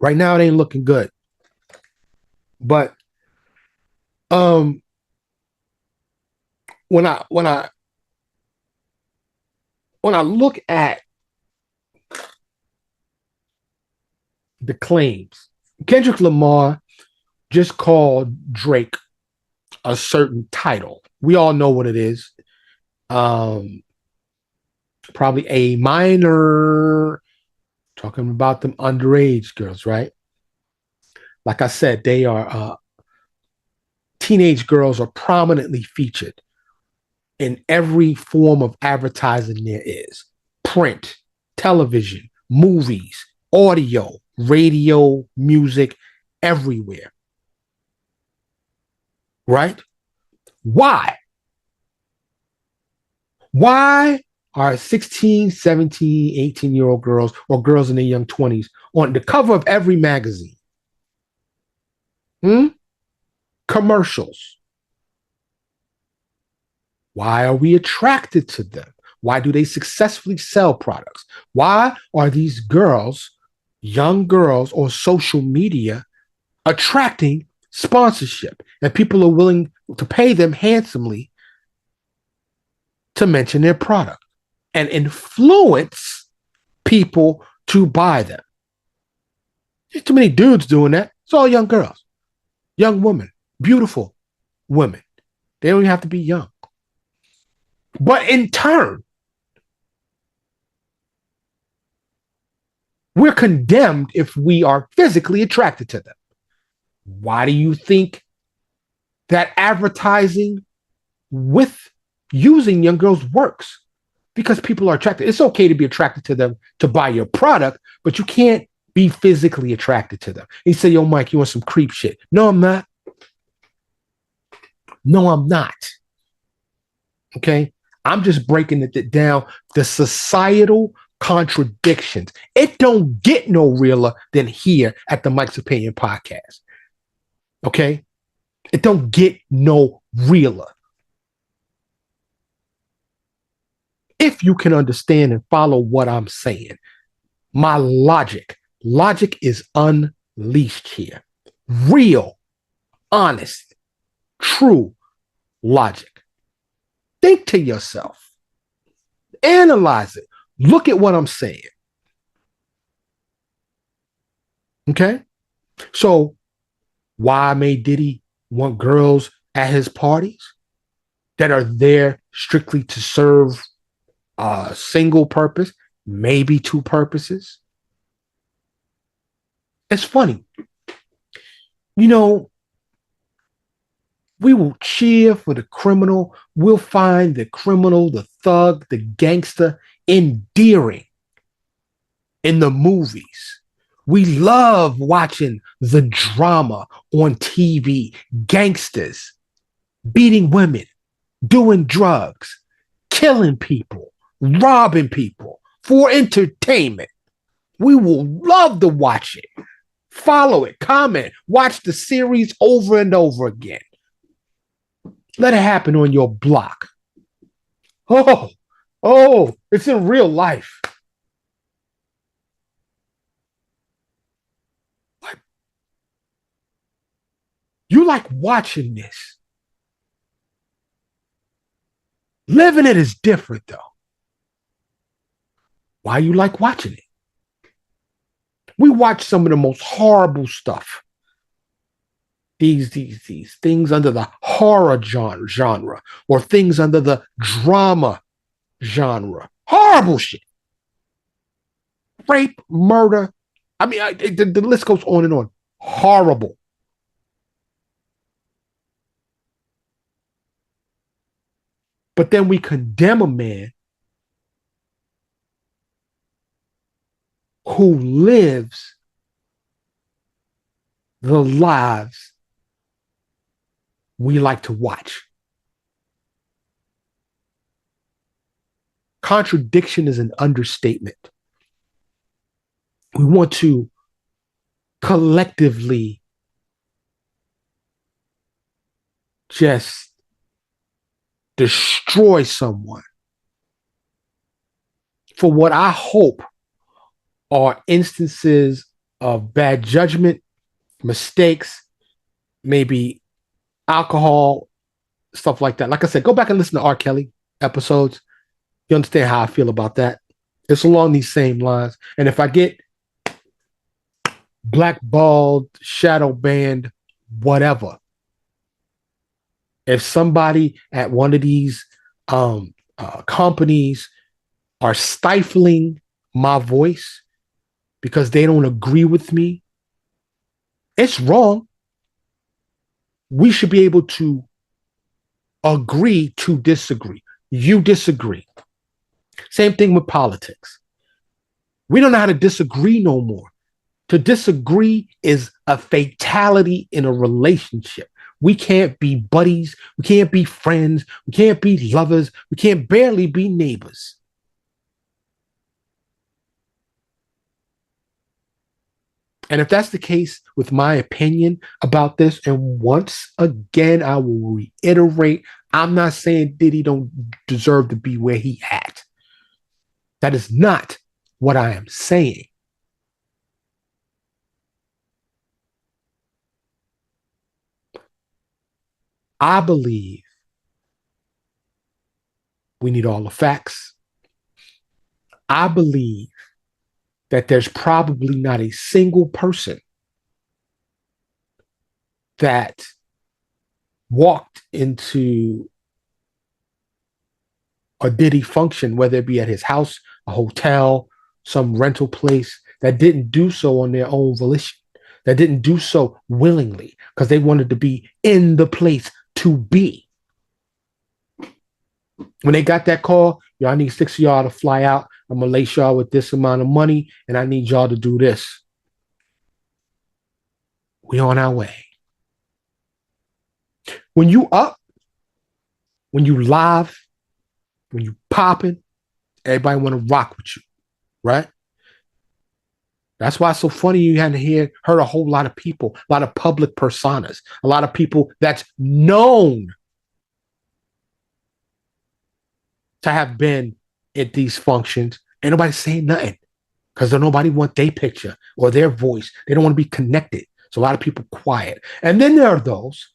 Right now, it ain't looking good. But when I look at the claims, Kendrick Lamar just called Drake a certain title. We all know what it is. Probably a minor, talking about them underage girls, right? Like I said, they are teenage girls are prominently featured in every form of advertising there is: print, television, movies, audio, radio, music, everywhere. Right? Why? Why are 16, 17, 18-year-old girls or girls in their young 20s on the cover of every magazine? Commercials. Why are we attracted to them? Why do they successfully sell products? Why are these girls, young girls, on social media attracting sponsorship? And people are willing to pay them handsomely to mention their product and influence people to buy them. There's too many dudes doing that. It's all young girls, young women, beautiful women. They don't even have to be young. But in turn, we're condemned if we are physically attracted to them. Why do you think that advertising with using young girls works? Because people are attracted. It's okay to be attracted to them to buy your product, but you can't be physically attracted to them. You say, yo, Mike, you want some creep shit? No, I'm not. No, I'm not. Okay? I'm just breaking it down, the societal contradictions. It don't get no realer than here at the Mike's Opinion podcast. Okay? It don't get no realer. If you can understand and follow what I'm saying, my logic is unleashed here. Real, honest, true logic. Think to yourself. Analyze it. Look at what I'm saying. Okay? So, why may Diddy want girls at his parties that are there strictly to serve a single purpose, maybe two purposes? It's funny. We will cheer for the criminal. We'll find the criminal, the thug, the gangster endearing in the movies. We love watching the drama on TV. Gangsters beating women, doing drugs, killing people, robbing people for entertainment. We will love to watch it. Follow it, comment, watch the series over and over again. Let it happen on your block. Oh, it's in real life. What? You like watching this. Living it is different, though. Why you like watching it? We watch some of the most horrible stuff. These things under the horror genre or things under the drama genre. Horrible shit. Rape, murder. I mean, the list goes on and on. Horrible. But then we condemn a man who lives the lives we like to watch. Contradiction is an understatement. We want to collectively just destroy someone for what I hope are instances of bad judgment, mistakes, maybe alcohol, stuff like that. Like I said, go back and listen to R. Kelly episodes. You understand how I feel about that. It's along these same lines. And if I get blackballed, shadow banned, whatever, if somebody at one of these companies are stifling my voice because they don't agree with me, it's wrong. We should be able to agree to disagree. You disagree. Same thing with politics. We don't know how to disagree no more. To disagree is a fatality in a relationship. We can't be buddies. We can't be friends. We can't be lovers. We can't barely be neighbors. And if that's the case with my opinion about this, and once again, I will reiterate, I'm not saying Diddy don't deserve to be where he at. That is not what I am saying. I believe we need all the facts. I believe that there's probably not a single person that walked into a Diddy function, whether it be at his house, a hotel, some rental place, that didn't do so on their own volition, that didn't do so willingly because they wanted to be in the place to be. When they got that call, I need 6 of y'all to fly out. I'm going to lace y'all with this amount of money, and I need y'all to do this. We on our way. When you up, when you live, when you popping, everybody want to rock with you, right? That's why it's so funny you hadn't heard a whole lot of people, a lot of public personas, a lot of people that's known to have been at these functions. Ain't nobody saying nothing because nobody want their picture or their voice. They don't want to be connected. So a lot of people quiet. And then there are those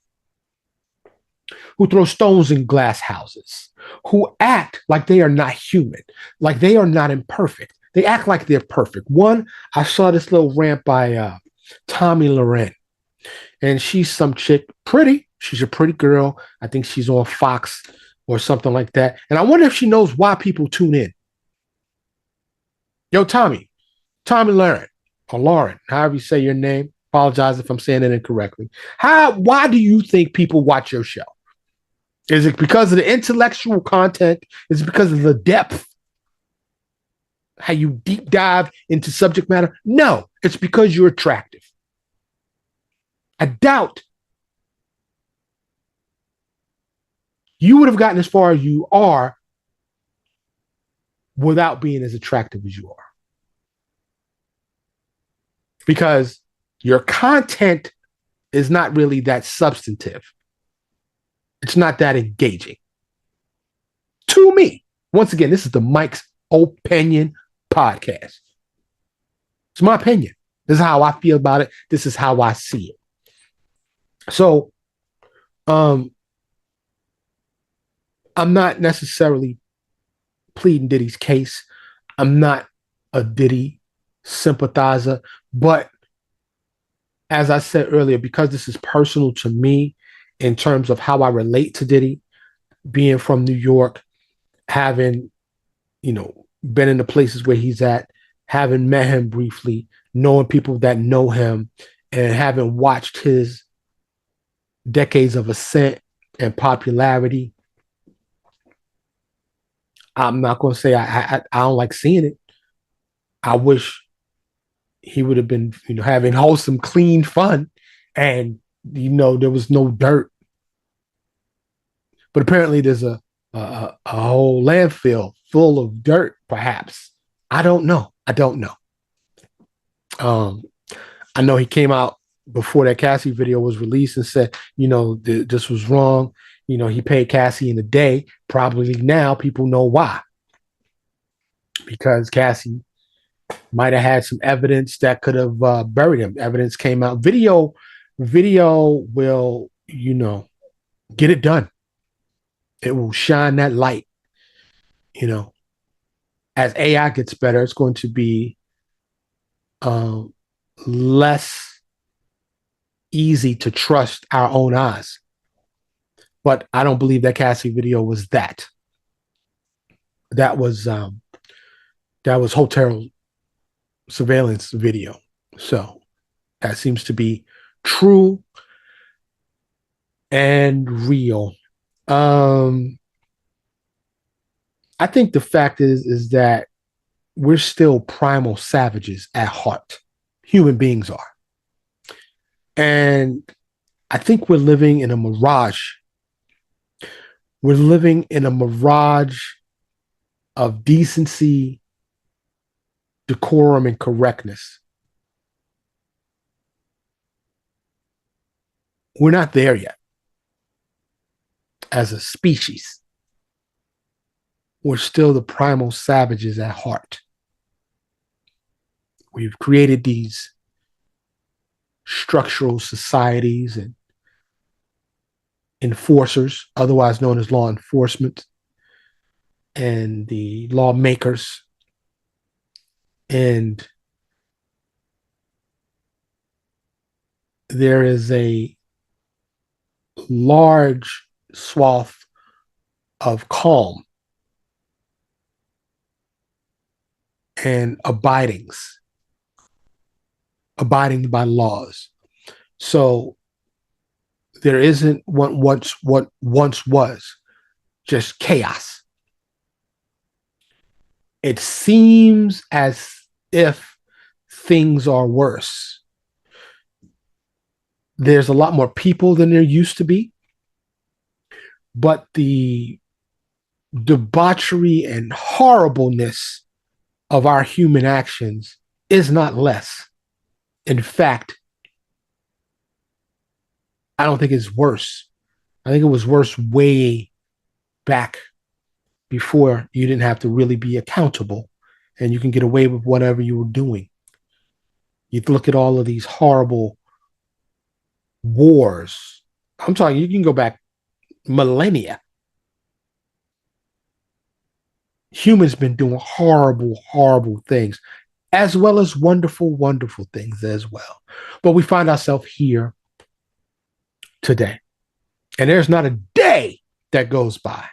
who throw stones in glass houses, who act like they are not human, like they are not imperfect. They act like they're perfect. One, I saw this little rant by Tommy Loren, and she's some chick, pretty. She's a pretty girl. I think she's on Fox or something like that. And I wonder if she knows why people tune in. Yo, Tommy Loren, or Lauren, however you say your name. Apologize if I'm saying it incorrectly. Why do you think people watch your show? Is it because of the intellectual content? Is it because of the depth? How you deep dive into subject matter? No, it's because you're attractive. I doubt you would have gotten as far as you are without being as attractive as you are. because your content is not really that substantive. It's not that engaging. To me, once again, this is the Mike's Opinion podcast. It's my opinion. This is how I feel about it. This is how I see it. So, I'm not necessarily pleading Diddy's case. I'm not a Diddy sympathizer, but as I said earlier, because this is personal to me in terms of how I relate to Diddy, being from New York, having, been in the places where he's at, having met him briefly, knowing people that know him, and having watched his decades of ascent and popularity, I'm not going to say I don't like seeing it. I wish he would have been, having wholesome, clean fun, and there was no dirt. But apparently, there's a whole landfill full of dirt. Perhaps I don't know. I know he came out before that Cassie video was released and said, this was wrong. He paid Cassie in a day. Probably now people know why. Because Cassie might have had some evidence that could have buried him. Evidence came out. Video will, get it done. It will shine that light. As AI gets better, it's going to be less easy to trust our own eyes. But I don't believe that Cassie video was that. That was hotel surveillance video. So that seems to be true and real. I think the fact is that we're still primal savages at heart. Human beings are. And I think we're living in a mirage. We're living in a mirage of decency, decorum, and correctness. We're not there yet as a species. We're still the primal savages at heart. We've created these structural societies and enforcers, otherwise known as law enforcement, and the lawmakers. And there is a large swath of calm and abiding by laws. So there isn't what once was just chaos. It seems as if things are worse. There's a lot more people than there used to be, but the debauchery and horribleness of our human actions is not less. In fact, I don't think it's worse. I think it was worse way back before you didn't have to really be accountable and you can get away with whatever you were doing. You look at all of these horrible wars. I'm talking, you can go back millennia. Humans been doing horrible, horrible things, as well as wonderful, wonderful things as well. But we find ourselves here today. And there's not a day that goes by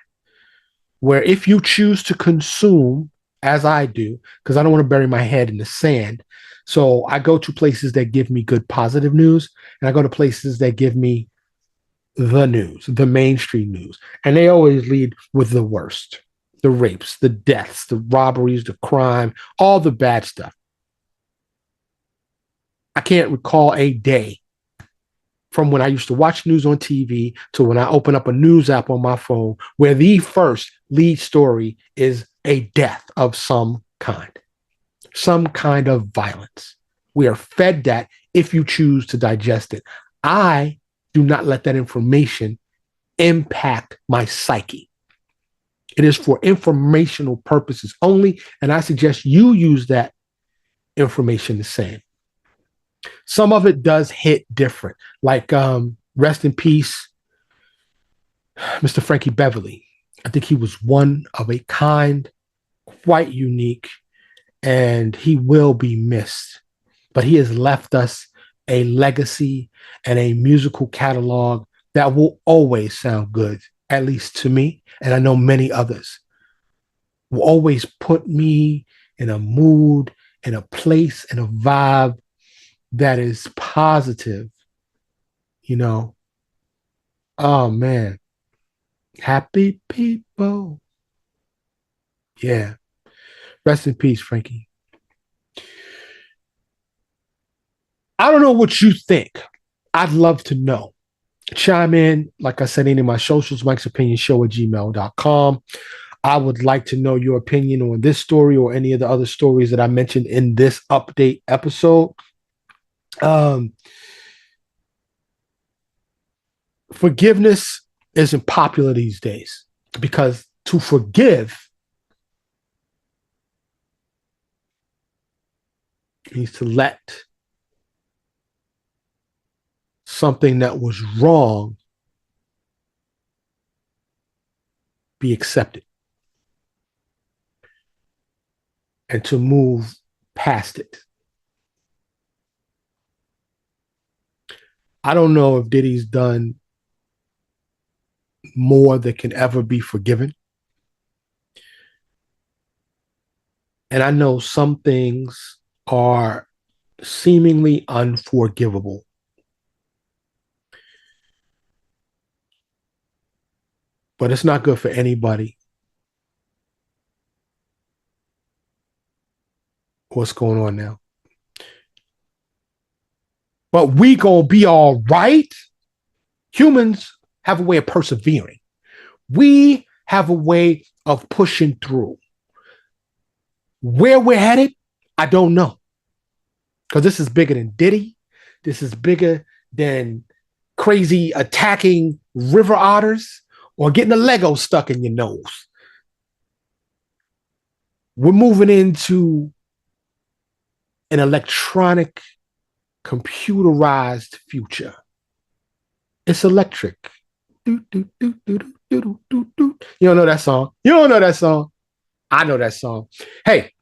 where if you choose to consume, as I do, because I don't want to bury my head in the sand. So I go to places that give me good positive news, and I go to places that give me the news, the mainstream news. And they always lead with the worst. The rapes, the deaths, the robberies, the crime, all the bad stuff. I can't recall a day from when I used to watch news on TV to when I open up a news app on my phone where the first lead story is a death of some kind of violence. We are fed that if you choose to digest it. I do not let that information impact my psyche. It is for informational purposes only, and I suggest you use that information the same. Some of it does hit different, like rest in peace, Mr. Frankie Beverly. I think he was one of a kind, quite unique, and he will be missed. But he has left us a legacy and a musical catalog that will always sound good, at least to me, and I know many others. Will always put me in a mood, in a place, in a vibe that is positive, you know. Oh man. Happy people. Yeah. Rest in peace, Frankie. I don't know what you think. I'd love to know. Chime in, like I said, in my socials, Mike's Opinion Show at gmail.com. I would like to know your opinion on this story or any of the other stories that I mentioned in this update episode. Forgiveness isn't popular these days because to forgive means to let something that was wrong be accepted and to move past it. I don't know if Diddy's done more that can ever be forgiven. And I know some things are seemingly unforgivable. But it's not good for anybody. What's going on now? But we gonna be all right. Humans have a way of persevering. We have a way of pushing through. Where we're headed, I don't know. Because this is bigger than Diddy. This is bigger than crazy attacking river otters or getting a Lego stuck in your nose. We're moving into an electronic, computerized future. It's electric. You don't know that song? You don't know that song? I know that song. Hey,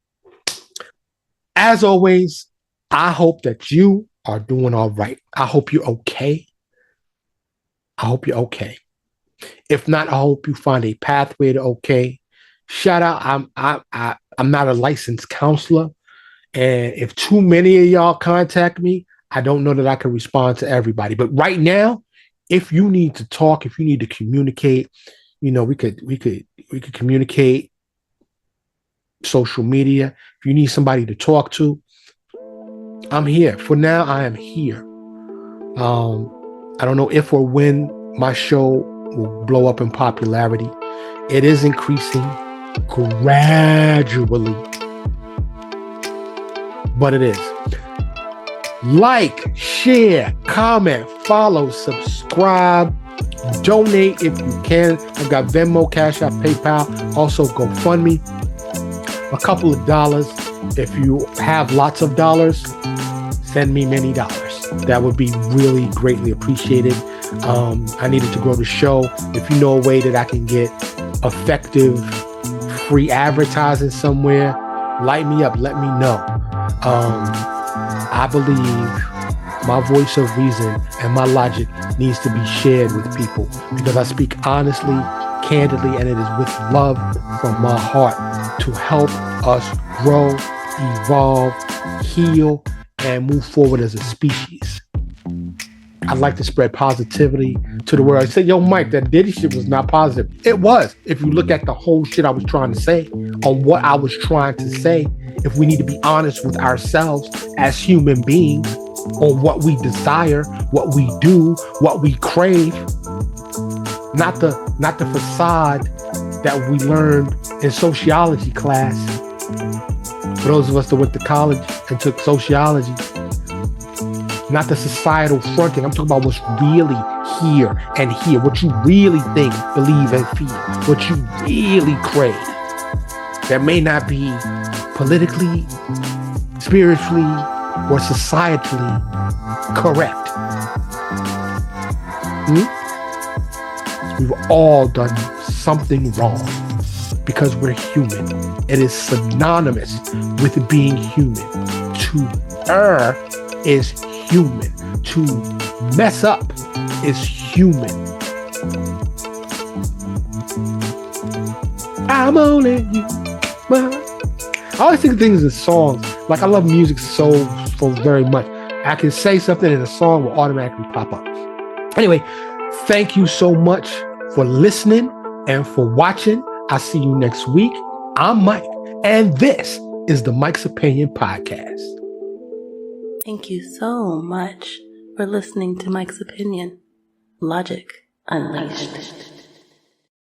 as always, I hope that you are doing all right. I hope you're okay. I hope you're okay. If not, I hope you find a pathway to okay. Shout out, I'm not a licensed counselor. And if too many of y'all contact me, I don't know that I can respond to everybody. But right now, if you need to talk, if you need to communicate, you know, we could communicate social media. If you need somebody to talk to, I'm here. For now, I am here. I don't know if or when my show will blow up in popularity. It is increasing gradually, but it is. Like, share, comment, follow, subscribe, donate if you can. I've got Venmo, Cash App, PayPal, also GoFundMe. A couple of dollars. If you have lots of dollars, send me many dollars. That would be really greatly appreciated. I needed to grow the show. If you know a way that I can get effective free advertising somewhere, light me up, let me know. I believe my voice of reason and my logic needs to be shared with people because I speak honestly, candidly, and it is with love from my heart to help us grow, evolve, heal, and move forward as a species. I'd like to spread positivity to the world. I said, yo, Mike, that Diddy shit was not positive. It was. If you look at the whole shit I was trying to say, on what I was trying to say, if we need to be honest with ourselves as human beings on what we desire, what we do, what we crave, not the facade that we learned in sociology class. For those of us that went to college and took sociology, not the societal fronting. I'm talking about what's really here and here, what you really think, believe, and feel, what you really crave. That may not be politically, spiritually, or societally correct. We've all done something wrong because we're human. It is synonymous with being human. To err is human. To mess up is human. I'm only human. I always think of things in songs. Like, I love music so very much. I can say something and a song will automatically pop up. Anyway, thank you so much for listening and for watching. I'll see you next week. I'm Mike, and this is the Mike's Opinion Podcast. Thank you so much for listening to Mike's Opinion. Logic Unleashed.